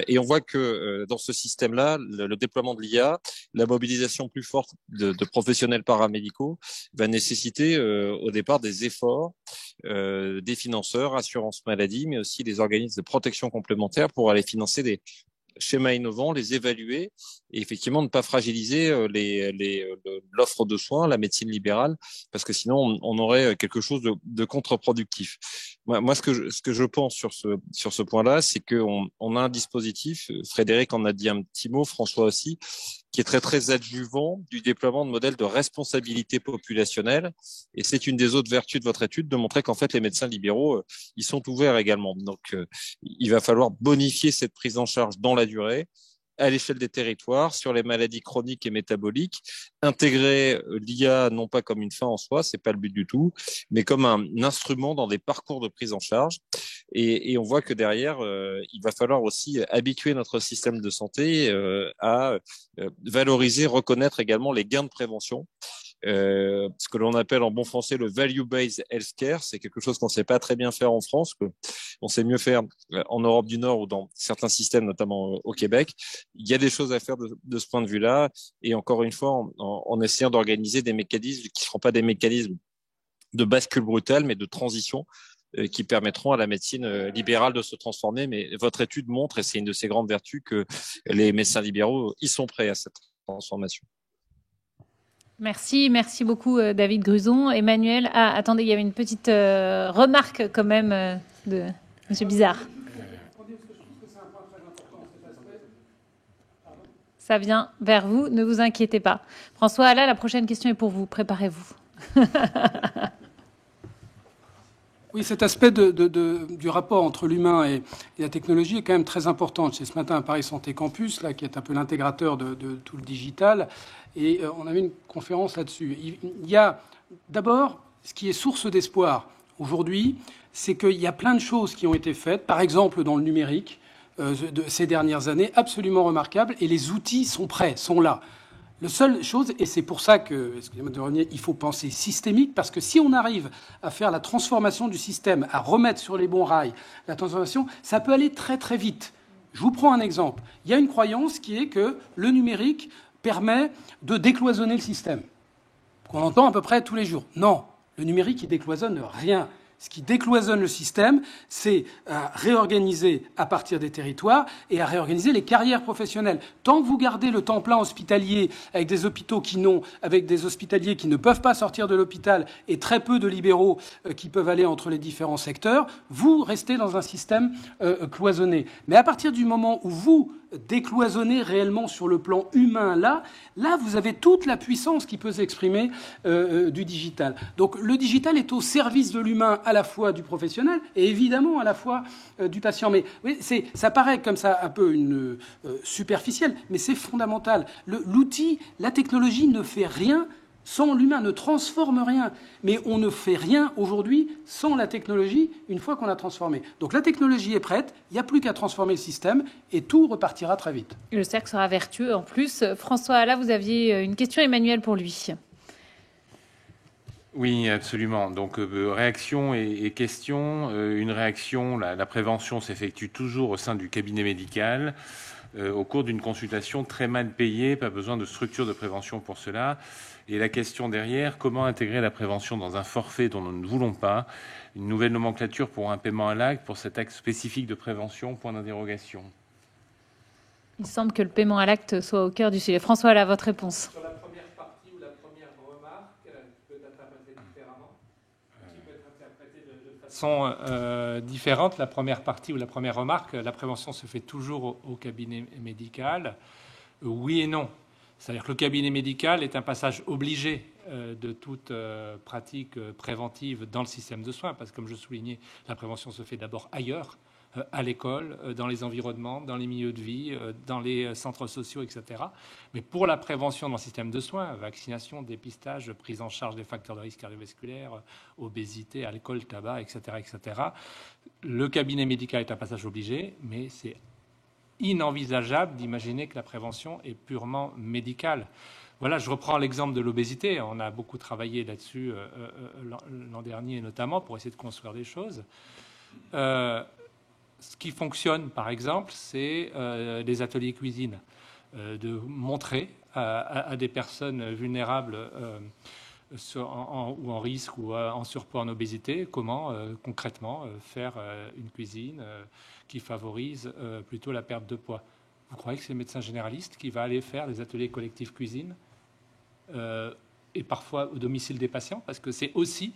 Speaker 9: Et on voit que dans ce système-là, le déploiement de l'IA, la mobilisation plus forte de professionnels paramédicaux va nécessiter au départ des efforts des financeurs, assurance maladie, mais aussi des organismes de protection complémentaire pour aller financer des schémas innovants, les évaluer et effectivement ne pas fragiliser l'offre de soins, la médecine libérale, parce que sinon on aurait quelque chose de contre-productif. Moi, ce que je pense sur ce point-là, c'est qu'on a un dispositif, Frédéric en a dit un petit mot, François aussi, qui est très, très adjuvant du déploiement de modèles de responsabilité populationnelle. Et c'est une des autres vertus de votre étude, de montrer qu'en fait, les médecins libéraux, ils sont ouverts également. Donc, il va falloir bonifier cette prise en charge dans la durée, à l'échelle des territoires, sur les maladies chroniques et métaboliques, intégrer l'IA non pas comme une fin en soi, c'est pas le but du tout, mais comme un instrument dans des parcours de prise en charge. Et on voit que derrière, il va falloir aussi habituer notre système de santé à valoriser, reconnaître également les gains de prévention. Ce que l'on appelle en bon français le value-based healthcare, c'est quelque chose qu'on ne sait pas très bien faire en France, qu'on sait mieux faire en Europe du Nord ou dans certains systèmes, notamment au Québec. Il y a des choses à faire de ce point de vue-là, et encore une fois, en essayant d'organiser des mécanismes qui ne seront pas des mécanismes de bascule brutale, mais de transition, qui permettront à la médecine libérale de se transformer. Mais votre étude montre, et c'est une de ses grandes vertus, que les médecins libéraux, ils sont prêts à cette transformation.
Speaker 1: Merci beaucoup David Gruson. Emmanuel, attendez, il y avait une petite remarque quand même de M. Bizard. Ça vient vers vous, ne vous inquiétez pas. François, là, la prochaine question est pour vous, préparez-vous.
Speaker 4: Oui, cet aspect du rapport entre l'humain et la technologie est quand même très important. C'est ce matin à Paris Santé Campus, là, qui est un peu l'intégrateur de tout le digital, et on avait une conférence là-dessus. Il y a d'abord ce qui est source d'espoir aujourd'hui, c'est qu'il y a plein de choses qui ont été faites, par exemple dans le numérique, de ces dernières années, absolument remarquables, et les outils sont prêts, sont là. La seule chose, et c'est pour ça que, excusez-moi de revenir, il faut penser systémique, parce que si on arrive à faire la transformation du système, à remettre sur les bons rails la transformation, ça peut aller très très vite. Je vous prends un exemple. Il y a une croyance qui est que le numérique permet de décloisonner le système, qu'on entend à peu près tous les jours. Non, le numérique, il décloisonne rien. Ce qui décloisonne le système, c'est à réorganiser à partir des territoires et à réorganiser les carrières professionnelles. Tant que vous gardez le temps plein hospitalier avec des hôpitaux avec des hospitaliers qui ne peuvent pas sortir de l'hôpital et très peu de libéraux qui peuvent aller entre les différents secteurs, vous restez dans un système cloisonné. Mais à partir du moment où vous décloisonnez réellement sur le plan humain, là, vous avez toute la puissance qui peut s'exprimer du digital. Donc le digital est au service de l'humain, à la fois du professionnel et évidemment à la fois du patient. Mais oui, ça paraît comme ça un peu superficiel, mais c'est fondamental. L'outil, la technologie ne fait rien sans l'humain, ne transforme rien. Mais on ne fait rien aujourd'hui sans la technologie une fois qu'on a transformé. Donc la technologie est prête, il n'y a plus qu'à transformer le système et tout repartira très vite.
Speaker 1: Le cercle sera vertueux en plus. François, là, vous aviez une question, Emmanuel, pour lui.
Speaker 3: Oui, absolument. Donc, réaction et question. Une réaction, la prévention s'effectue toujours au sein du cabinet médical, au cours d'une consultation très mal payée, pas besoin de structure de prévention pour cela. Et la question derrière, comment intégrer la prévention dans un forfait dont nous ne voulons pas, une nouvelle nomenclature pour un paiement à l'acte, pour cet acte spécifique de prévention, point d'interrogation.
Speaker 1: Il semble que le paiement à l'acte soit au cœur du sujet. François, là, votre réponse.
Speaker 6: Sur la première partie ou la première remarque, peut être interprétée différemment, qui peut être interprétée de façon différente. La première partie ou la première remarque, la prévention se fait toujours au cabinet médical. Oui et non. C'est-à-dire que le cabinet médical est un passage obligé de toute pratique préventive dans le système de soins, parce que, comme je soulignais, la prévention se fait d'abord ailleurs, à l'école, dans les environnements, dans les milieux de vie, dans les centres sociaux, etc. Mais pour la prévention dans le système de soins, vaccination, dépistage, prise en charge des facteurs de risque cardiovasculaire, obésité, alcool, tabac, etc., etc., le cabinet médical est un passage obligé, mais c'est inenvisageable d'imaginer que la prévention est purement médicale. Voilà, je reprends l'exemple de l'obésité. On a beaucoup travaillé là-dessus l'an dernier, notamment, pour essayer de construire des choses. Ce qui fonctionne, par exemple, c'est les ateliers cuisine, de montrer à des personnes vulnérables ou en risque ou en surpoids, en obésité, comment concrètement faire une cuisine qui favorise plutôt la perte de poids. Vous croyez que c'est le médecin généraliste qui va aller faire des ateliers collectifs cuisine et parfois au domicile des patients, parce que c'est aussi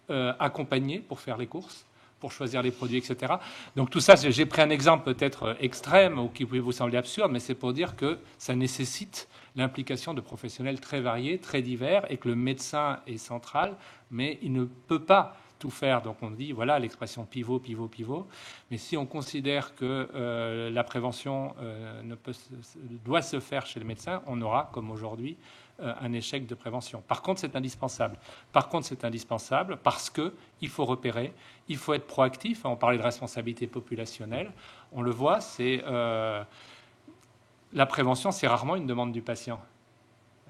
Speaker 6: accompagner pour faire les courses, pour choisir les produits, etc. Donc tout ça, j'ai pris un exemple peut-être extrême ou qui pouvait vous sembler absurde, mais c'est pour dire que ça nécessite l'implication de professionnels très variés, très divers, et que le médecin est central, mais il ne peut pas tout faire. Donc on dit, voilà, l'expression pivot, pivot, pivot. Mais si on considère que la prévention doit se faire chez le médecin, on aura, comme aujourd'hui, un échec de prévention. Par contre, c'est indispensable. Parce qu'il faut repérer, il faut être proactif. On parlait de responsabilité populationnelle. On le voit, la prévention, c'est rarement une demande du patient.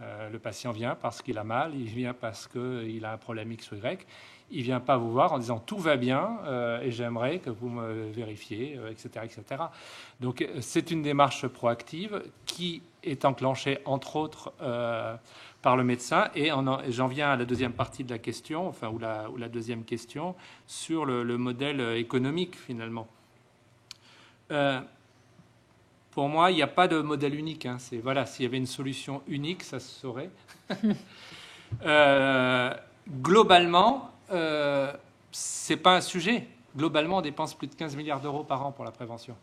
Speaker 6: Le patient vient parce qu'il a mal, il vient parce qu'il a un problème X ou Y. Il ne vient pas vous voir en disant tout va bien et j'aimerais que vous me vérifiez, etc., etc. Donc c'est une démarche proactive qui est enclenchée entre autres par le médecin. Et j'en viens à la deuxième partie de la question, ou la deuxième question sur le modèle économique finalement. Pour moi, il n'y a pas de modèle unique. S'il y avait une solution unique, ça se saurait. Globalement, ce n'est pas un sujet. Globalement, on dépense plus de 15 milliards d'euros par an pour la prévention.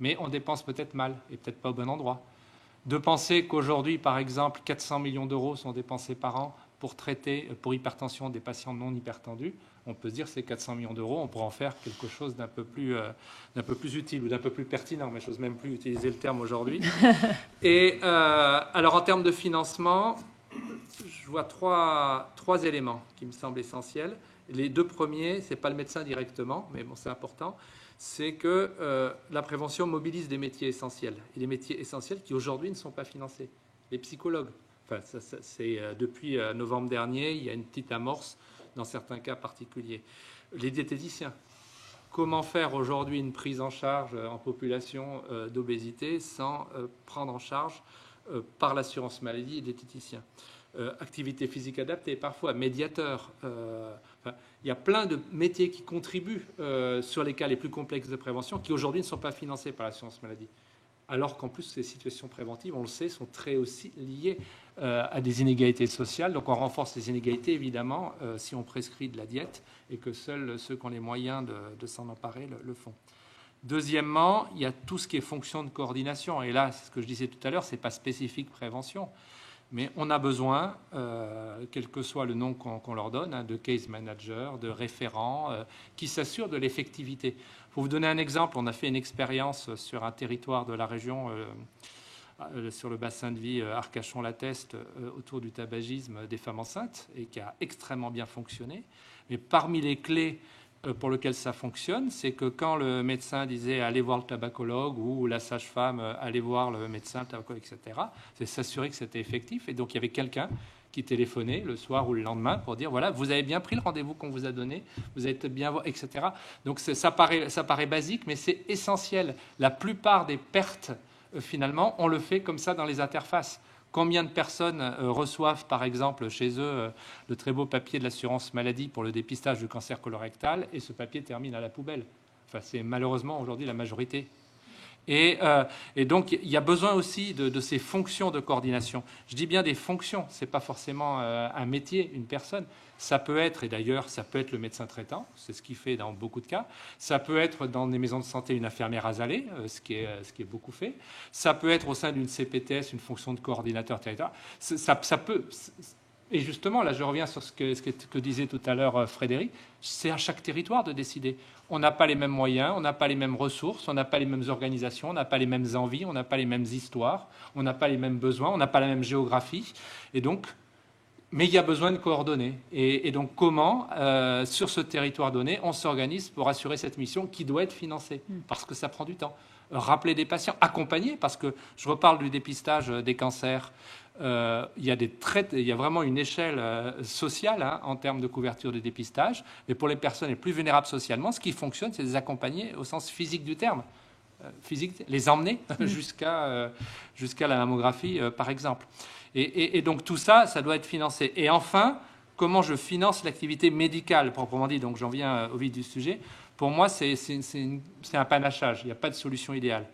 Speaker 6: Mais on dépense peut-être mal et peut-être pas au bon endroit. De penser qu'aujourd'hui, par exemple, 400 millions d'euros sont dépensés par an pour traiter, pour hypertension, des patients non hypertendus, on peut se dire que ces 400 millions d'euros, on pourrait en faire quelque chose d'un peu plus utile ou d'un peu plus pertinent, mais je n'ose même plus utiliser le terme aujourd'hui. Et alors, en termes de financement, je vois trois éléments qui me semblent essentiels. Les deux premiers, ce n'est pas le médecin directement, mais bon, c'est important, c'est que la prévention mobilise des métiers essentiels, et les métiers essentiels qui aujourd'hui ne sont pas financés. Les psychologues, depuis novembre dernier, il y a une petite amorce dans certains cas particuliers. Les diététiciens. Comment faire aujourd'hui une prise en charge en population d'obésité sans prendre en charge par l'assurance maladie et diététiciens. activité physique adaptée, parfois médiateur. Il y a plein de métiers qui contribuent sur les cas les plus complexes de prévention qui aujourd'hui ne sont pas financés par l'assurance maladie. Alors qu'en plus, ces situations préventives, on le sait, sont très aussi liées à des inégalités sociales. Donc on renforce les inégalités, évidemment, si on prescrit de la diète et que seuls ceux qui ont les moyens de s'en emparer le font. Deuxièmement, il y a tout ce qui est fonction de coordination. Et là, c'est ce que je disais tout à l'heure, ce n'est pas spécifique prévention. Mais on a besoin, quel que soit le nom qu'on leur donne, de case manager, de référents, qui s'assurent de l'effectivité. Pour vous donner un exemple, on a fait une expérience sur un territoire de la région, sur le bassin de vie Arcachon-la-Teste, autour du tabagisme des femmes enceintes, et qui a extrêmement bien fonctionné. Mais parmi les clés pour lesquelles ça fonctionne, c'est que quand le médecin disait « allez voir le tabacologue » ou la sage-femme « allez voir le médecin, le tabacologue », etc., c'est s'assurer que c'était effectif. Et donc, il y avait quelqu'un qui téléphonait le soir ou le lendemain pour dire « voilà, vous avez bien pris le rendez-vous qu'on vous a donné, vous avez bien voir, etc. » Donc, ça paraît basique, mais c'est essentiel. La plupart des pertes, finalement, on le fait comme ça dans les interfaces. Combien de personnes reçoivent, par exemple, chez eux, le très beau papier de l'assurance maladie pour le dépistage du cancer colorectal, et ce papier termine à la poubelle. Enfin, c'est malheureusement aujourd'hui la majorité. Et donc, il y a besoin aussi de ces fonctions de coordination. Je dis bien des fonctions, ce n'est pas forcément un métier, une personne. Ça peut être, et d'ailleurs, ça peut être le médecin traitant, c'est ce qu'il fait dans beaucoup de cas. Ça peut être dans des maisons de santé une infirmière azalée, ce qui est beaucoup fait. Ça peut être au sein d'une CPTS une fonction de coordinateur territorial. Ça peut... Et justement, là, je reviens sur ce que disait tout à l'heure Frédéric, c'est à chaque territoire de décider. On n'a pas les mêmes moyens, on n'a pas les mêmes ressources, on n'a pas les mêmes organisations, on n'a pas les mêmes envies, on n'a pas les mêmes histoires, on n'a pas les mêmes besoins, on n'a pas la même géographie. Et donc, mais il y a besoin de coordonner. Et donc, comment, sur ce territoire donné, on s'organise pour assurer cette mission qui doit être financée, parce que ça prend du temps. Rappeler des patients, accompagner, parce que je reparle du dépistage des cancers. Il y a vraiment une échelle sociale en termes de couverture de dépistage. Mais pour les personnes les plus vulnérables socialement, ce qui fonctionne, c'est de les accompagner au sens physique du terme. Les emmener jusqu'à la mammographie, par exemple. Et donc tout ça, ça doit être financé. Et enfin, comment je finance l'activité médicale, proprement dit. Donc j'en viens au vif du sujet. Pour moi, c'est un panachage. Il n'y a pas de solution idéale.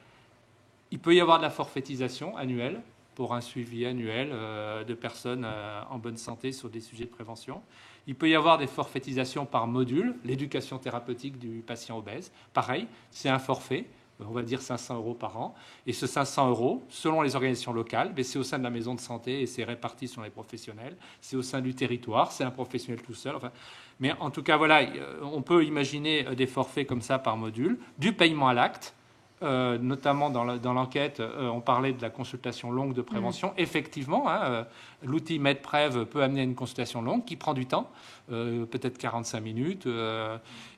Speaker 6: Il peut y avoir de la forfaitisation annuelle pour un suivi annuel de personnes en bonne santé sur des sujets de prévention. Il peut y avoir des forfaitisations par module, l'éducation thérapeutique du patient obèse. Pareil, c'est un forfait. On va dire 500 € par an. Et ce 500 €, selon les organisations locales, c'est au sein de la maison de santé et c'est réparti selon les professionnels. C'est au sein du territoire, c'est un professionnel tout seul. Enfin, mais en tout cas, voilà, on peut imaginer des forfaits comme ça par module, du paiement à l'acte. Notamment dans l'enquête, on parlait de la consultation longue de prévention. Effectivement, l'outil MedPrev peut amener à une consultation longue qui prend du temps, peut-être 45 minutes.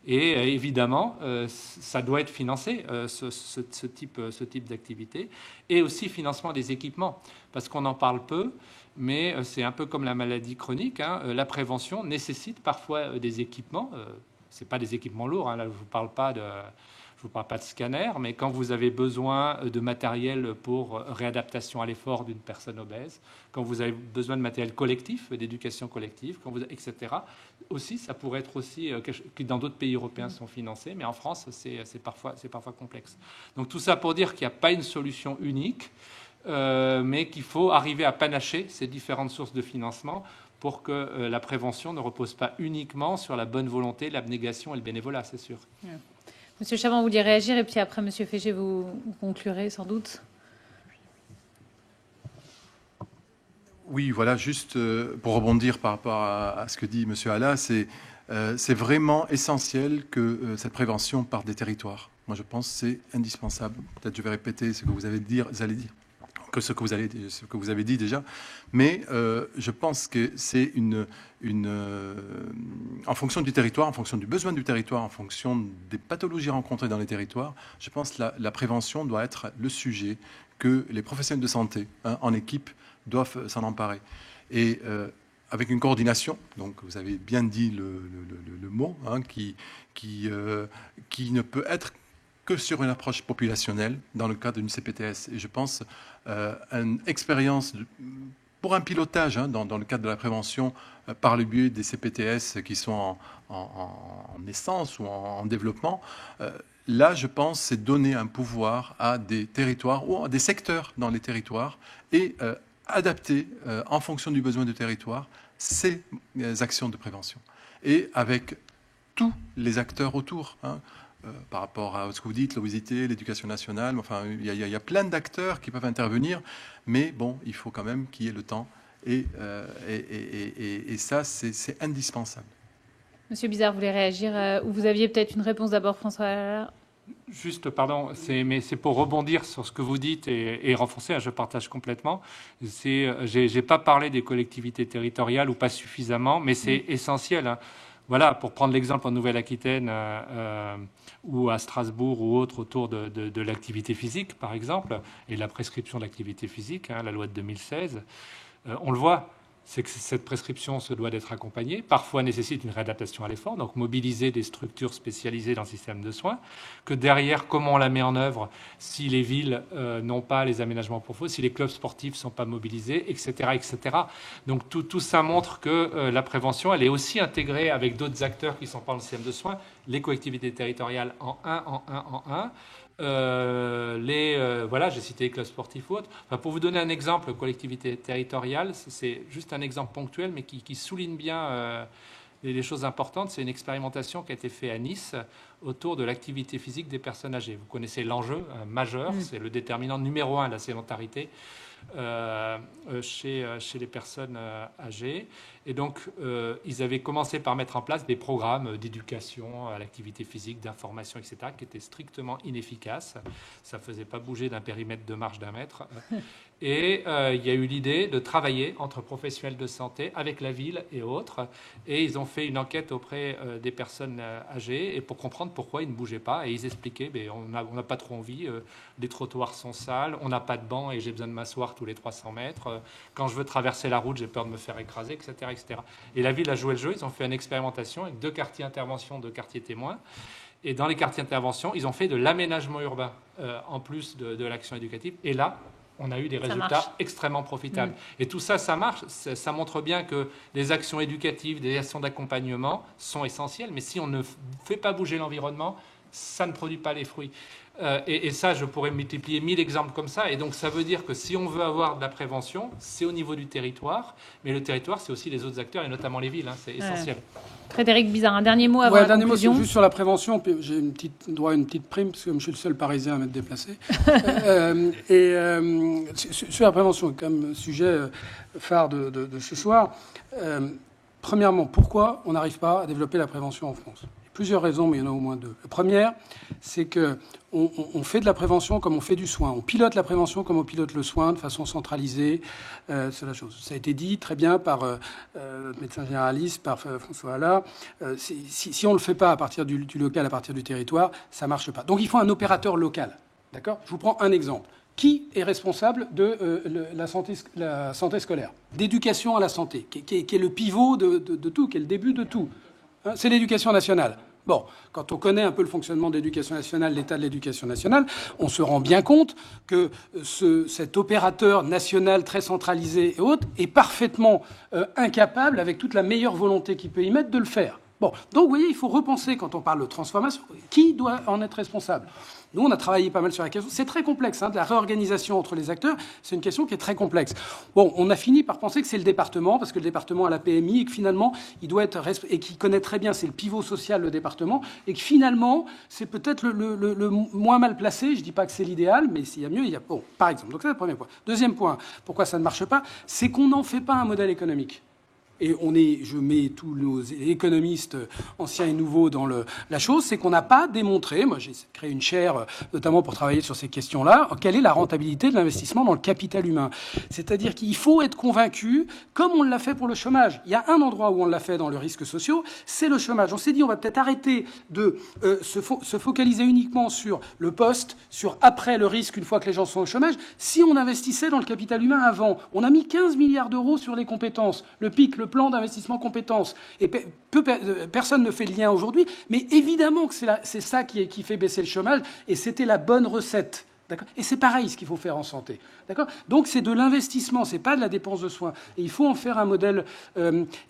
Speaker 6: Et évidemment, ça doit être financé, ce type d'activité. Et aussi financement des équipements, parce qu'on en parle peu, mais c'est un peu comme la maladie chronique. La prévention nécessite parfois des équipements. Ce n'est pas des équipements lourds, là je ne vous parle pas de... Je ne vous parle pas de scanner, mais quand vous avez besoin de matériel pour réadaptation à l'effort d'une personne obèse, quand vous avez besoin de matériel collectif, d'éducation collective, etc. Aussi, ça pourrait être aussi que dans d'autres pays européens sont financés, mais en France, c'est parfois complexe. Donc tout ça pour dire qu'il n'y a pas une solution unique, mais qu'il faut arriver à panacher ces différentes sources de financement pour que la prévention ne repose pas uniquement sur la bonne volonté, l'abnégation et le bénévolat, c'est sûr.
Speaker 1: Ouais. Monsieur Chavant, vous vouliez réagir et puis après, Monsieur Fégé, vous conclurez sans doute.
Speaker 8: Oui, voilà, juste pour rebondir par rapport à ce que dit Monsieur Alla, c'est vraiment essentiel que cette prévention parte des territoires. Moi, je pense que c'est indispensable. Peut-être je vais répéter ce que vous allez dire, ce que vous avez dit déjà, mais je pense que c'est en fonction du territoire, en fonction du besoin du territoire, en fonction des pathologies rencontrées dans les territoires, je pense que la prévention doit être le sujet que les professionnels de santé en équipe doivent s'en emparer. Et avec une coordination, donc vous avez bien dit le mot, qui ne peut être que sur une approche populationnelle dans le cadre d'une CPTS. Et je pense une expérience pour un pilotage dans le cadre de la prévention par le biais des CPTS qui sont en naissance ou en développement. Là, je pense, c'est donner un pouvoir à des territoires ou à des secteurs dans les territoires et adapter en fonction du besoin du territoire ces actions de prévention. Et avec tous les acteurs autour, par rapport à ce que vous dites, l'obésité, l'éducation nationale, enfin, il y a plein d'acteurs qui peuvent intervenir, mais bon, il faut quand même qu'il y ait le temps. Et ça, c'est indispensable.
Speaker 1: Monsieur Bizard, vous voulez réagir ou vous aviez peut-être une réponse d'abord, François?
Speaker 6: Juste, pardon, mais c'est pour rebondir sur ce que vous dites et renforcer, je partage complètement. J'ai pas parlé des collectivités territoriales ou pas suffisamment, mais c'est essentiel. Voilà, pour prendre l'exemple en Nouvelle-Aquitaine ou à Strasbourg ou autre autour de l'activité physique, par exemple, et la prescription de l'activité physique, la loi de 2016, on le voit. C'est que cette prescription se doit d'être accompagnée, parfois nécessite une réadaptation à l'effort, donc mobiliser des structures spécialisées dans le système de soins, que derrière, comment on la met en œuvre si les villes n'ont pas les aménagements pour si les clubs sportifs ne sont pas mobilisés, etc. etc. Donc tout ça montre que la prévention, elle est aussi intégrée avec d'autres acteurs qui ne sont pas dans le système de soins, les collectivités territoriales en un. Voilà, j'ai cité les clubs sportifs ou autres. Enfin, pour vous donner un exemple, collectivité territoriale, c'est juste un exemple ponctuel, mais qui souligne bien les choses importantes. C'est une expérimentation qui a été faite à Nice autour de l'activité physique des personnes âgées. Vous connaissez l'enjeu majeur, c'est le déterminant numéro 1 de la sédentarité chez les personnes âgées. Et donc, ils avaient commencé par mettre en place des programmes d'éducation à l'activité physique, d'information, etc., qui étaient strictement inefficaces. Ça ne faisait pas bouger d'un périmètre de marche d'1 mètre. Et il y a eu l'idée de travailler entre professionnels de santé avec la ville et autres. Et ils ont fait une enquête auprès des personnes âgées et pour comprendre pourquoi ils ne bougeaient pas. Et ils expliquaient, on n'a pas trop envie, les trottoirs sont sales, on n'a pas de banc et j'ai besoin de m'asseoir tous les 300 mètres. Quand je veux traverser la route, j'ai peur de me faire écraser, etc., etc. Et la ville a joué le jeu. Ils ont fait une expérimentation avec 2 quartiers intervention, 2 quartiers témoins. Et dans les quartiers intervention, ils ont fait de l'aménagement urbain en plus de l'action éducative. Et là, on a eu des résultats extrêmement profitables. Et tout ça, ça marche. Ça montre bien que les actions éducatives, des actions d'accompagnement sont essentielles. Mais si on ne fait pas bouger l'environnement, ça ne produit pas les fruits. Et ça, je pourrais multiplier 1000 exemples comme ça. Et donc, ça veut dire que si on veut avoir de la prévention, c'est au niveau du territoire. Mais le territoire, c'est aussi les autres acteurs, et notamment les villes. C'est essentiel.
Speaker 1: Frédéric Bizard, un dernier mot avant la conclusion.
Speaker 4: Juste sur la prévention. J'ai droit à une petite prime, parce que je suis le seul Parisien à m'être déplacé. Sur la prévention, comme sujet phare de ce soir, premièrement, pourquoi on n'arrive pas à développer la prévention en France ? Plusieurs raisons, mais il y en a au moins 2. La première, c'est qu'on fait de la prévention comme on fait du soin. On pilote la prévention comme on pilote le soin, de façon centralisée. C'est la chose. Ça a été dit très bien par le médecin généraliste, par François Allard. Si on ne le fait pas à partir du local, à partir du territoire, ça ne marche pas. Donc il faut un opérateur local. D'accord ? Je vous prends un exemple. Qui est responsable de la santé scolaire ? D'éducation à la santé, qui est le pivot de tout, qui est le début de tout. C'est l'éducation nationale. Bon, quand on connaît un peu le fonctionnement de l'éducation nationale, l'état de l'éducation nationale, on se rend bien compte que cet opérateur national très centralisé et autres est parfaitement incapable, avec toute la meilleure volonté qu'il peut y mettre, de le faire. Bon, donc vous voyez, il faut repenser quand on parle de transformation, qui doit en être responsable ? Nous, on a travaillé pas mal sur la question. C'est très complexe, de la réorganisation entre les acteurs, c'est une question qui est très complexe. Bon, on a fini par penser que c'est le département, parce que le département a la PMI, et que finalement, il doit être, et qu'il connaît très bien, c'est le pivot social, le département, et que finalement, c'est peut-être le moins mal placé. Je dis pas que c'est l'idéal, mais s'il y a mieux, il y a... Bon, par exemple. Donc, c'est le premier point. Deuxième point, pourquoi ça ne marche pas ? C'est qu'on n'en fait pas un modèle économique. Et je mets tous nos économistes anciens et nouveaux dans la chose, c'est qu'on n'a pas démontré, moi j'ai créé une chaire notamment pour travailler sur ces questions-là, quelle est la rentabilité de l'investissement dans le capital humain. C'est-à-dire qu'il faut être convaincu, comme on l'a fait pour le chômage. Il y a un endroit où on l'a fait dans le risque social, c'est le chômage. On s'est dit, on va peut-être arrêter de se focaliser uniquement sur le poste, sur après le risque une fois que les gens sont au chômage. Si on investissait dans le capital humain avant, on a mis 15 milliards d'euros sur les compétences, le PIC, le plan d'investissement compétences. Et personne ne fait le lien aujourd'hui, mais évidemment que c'est ça qui fait baisser le chômage, et c'était la bonne recette. Et c'est pareil ce qu'il faut faire en santé. Donc c'est de l'investissement, c'est pas de la dépense de soins. Et il faut en faire un modèle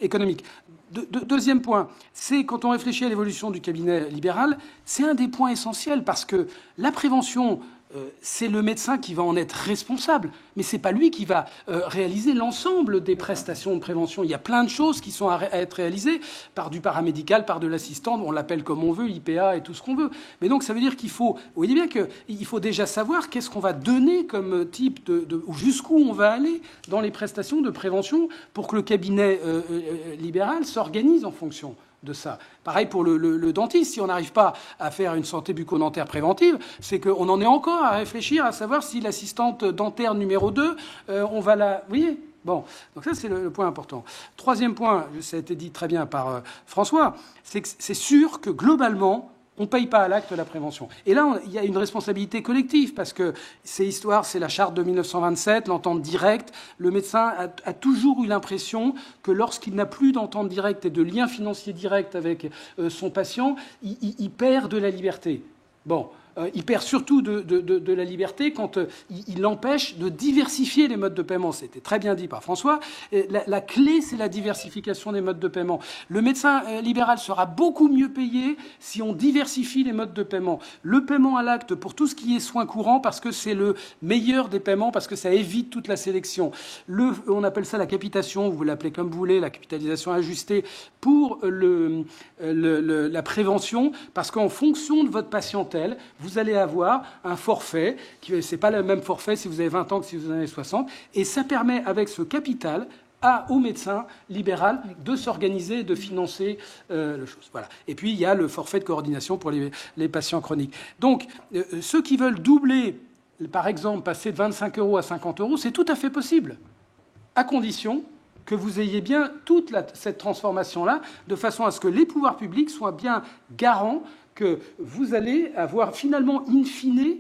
Speaker 4: économique. Deuxième point, c'est quand on réfléchit à l'évolution du cabinet libéral, c'est un des points essentiels parce que la prévention, c'est le médecin qui va en être responsable, mais c'est pas lui qui va réaliser l'ensemble des prestations de prévention. Il y a plein de choses qui sont à être réalisées par du paramédical, par de l'assistant, on l'appelle comme on veut, IPA et tout ce qu'on veut. Mais donc ça veut dire qu'il faut, vous voyez bien qu'il faut déjà savoir qu'est-ce qu'on va donner comme type ou jusqu'où on va aller dans les prestations de prévention pour que le cabinet libéral s'organise en fonction de ça. Pareil pour le dentiste, si on n'arrive pas à faire une santé bucco-dentaire préventive, c'est qu'on en est encore à réfléchir à savoir si l'assistante dentaire numéro 2, on va la... Vous voyez ? Bon, donc ça c'est le point important. Troisième point, ça a été dit très bien par François, c'est que c'est sûr que globalement, on ne paye pas à l'acte la prévention. Et là, il y a une responsabilité collective, parce que c'est la charte de 1927, l'entente directe. Le médecin a toujours eu l'impression que lorsqu'il n'a plus d'entente directe et de lien financier direct avec son patient, il perd de la liberté. Bon. Il perd surtout de la liberté quand il l'empêche de diversifier les modes de paiement. C'était très bien dit par François. La clé, c'est la diversification des modes de paiement. Le médecin libéral sera beaucoup mieux payé si on diversifie les modes de paiement. Le paiement à l'acte pour tout ce qui est soins courants, parce que c'est le meilleur des paiements, parce que ça évite toute la sélection. On appelle ça la capitation, vous l'appelez comme vous voulez, la capitalisation ajustée pour la prévention, parce qu'en fonction de votre patientèle, vous allez avoir un forfait, ce n'est pas le même forfait si vous avez 20 ans que si vous en avez 60, et ça permet, avec ce capital, au médecin libéral de s'organiser, de financer les choses. Voilà. Et puis, il y a le forfait de coordination pour les patients chroniques. Donc, ceux qui veulent doubler, par exemple, passer de 25 € à 50 €, c'est tout à fait possible, à condition que vous ayez bien toute cette transformation-là, de façon à ce que les pouvoirs publics soient bien garants que vous allez avoir finalement, in fine,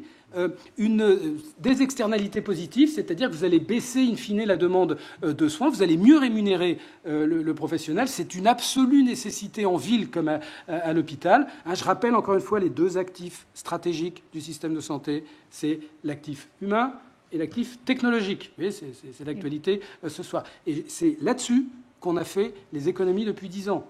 Speaker 4: des externalités positives, c'est-à-dire que vous allez baisser, in fine, la demande de soins, vous allez mieux rémunérer le professionnel. C'est une absolue nécessité en ville comme à l'hôpital. Je rappelle encore une fois les deux actifs stratégiques du système de santé, c'est l'actif humain et l'actif technologique. Vous voyez, c'est l'actualité ce soir. Et c'est là-dessus qu'on a fait les économies depuis 10 ans.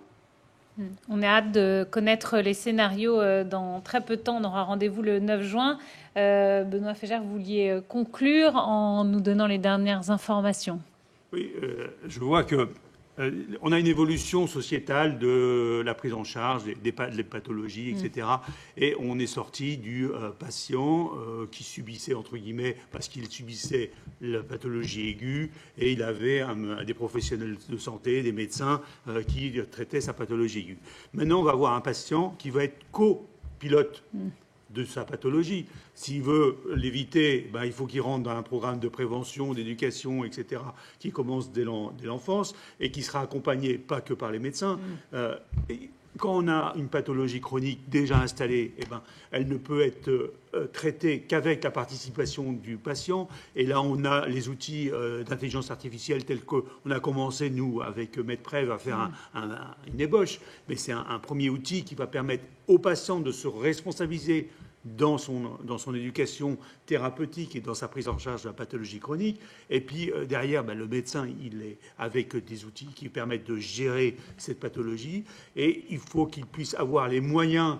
Speaker 1: On a hâte de connaître les scénarios dans très peu de temps. On aura rendez-vous le 9 juin. Benoît Fégère, vous vouliez conclure en nous donnant les dernières informations.
Speaker 2: Oui, je vois que on a une évolution sociétale de la prise en charge des pathologies, etc. Et on est sorti du patient qui subissait, entre guillemets, parce qu'il subissait la pathologie aiguë, et il avait des professionnels de santé, des médecins qui traitaient sa pathologie aiguë. Maintenant, on va avoir un patient qui va être copilote de sa pathologie. S'il veut l'éviter, il faut qu'il rentre dans un programme de prévention, d'éducation, etc., qui commence dès l'enfance et qui sera accompagné pas que par les médecins. Quand on a une pathologie chronique déjà installée, elle ne peut être traitée qu'avec la participation du patient. Et là, on a les outils d'intelligence artificielle tels qu'on a commencé, nous, avec MedPrev, à faire une ébauche. Mais c'est un premier outil qui va permettre au patient de se responsabiliser dans son éducation thérapeutique et dans sa prise en charge de la pathologie chronique. Et puis derrière, le médecin, il est avec des outils qui permettent de gérer cette pathologie. Et il faut qu'il puisse avoir les moyens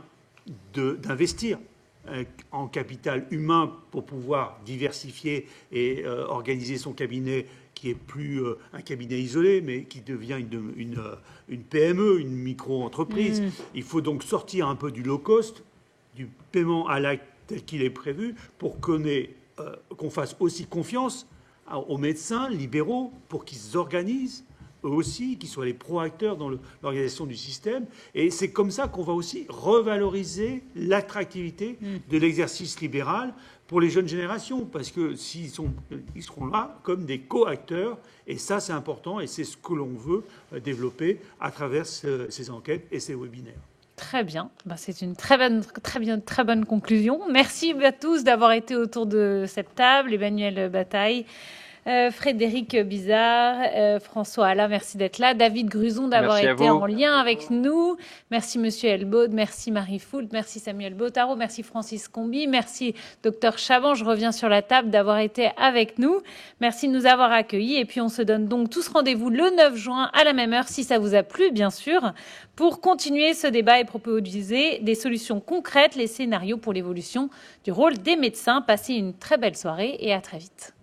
Speaker 2: d'investir en capital humain pour pouvoir diversifier et organiser son cabinet qui est plus un cabinet isolé, mais qui devient une PME, une micro-entreprise. Il faut donc sortir un peu du low-cost, du paiement à l'acte tel qu'il est prévu, pour qu'on fasse aussi confiance aux médecins libéraux pour qu'ils s'organisent eux aussi, qu'ils soient les pro-acteurs dans l'organisation du système. Et c'est comme ça qu'on va aussi revaloriser l'attractivité de l'exercice libéral pour les jeunes générations, parce que ils seront là comme des co-acteurs, et ça c'est important, et c'est ce que l'on veut développer à travers ces enquêtes et ces webinaires.
Speaker 1: Très bien, c'est une très bonne conclusion. Merci à tous d'avoir été autour de cette table. Emmanuel Bataille, Frédéric Bizard, François Alla, merci d'être là. David Gruson d'avoir été en lien avec nous. Merci Monsieur Elbaud, merci Marie Foult, merci Samuel Bottaro, merci Francis Combi, merci Dr Chaban, je reviens sur la table, d'avoir été avec nous. Merci de nous avoir accueillis et puis on se donne donc tous rendez-vous le 9 juin à la même heure si ça vous a plu bien sûr pour continuer ce débat et proposer des solutions concrètes, les scénarios pour l'évolution du rôle des médecins. Passez une très belle soirée et à très vite.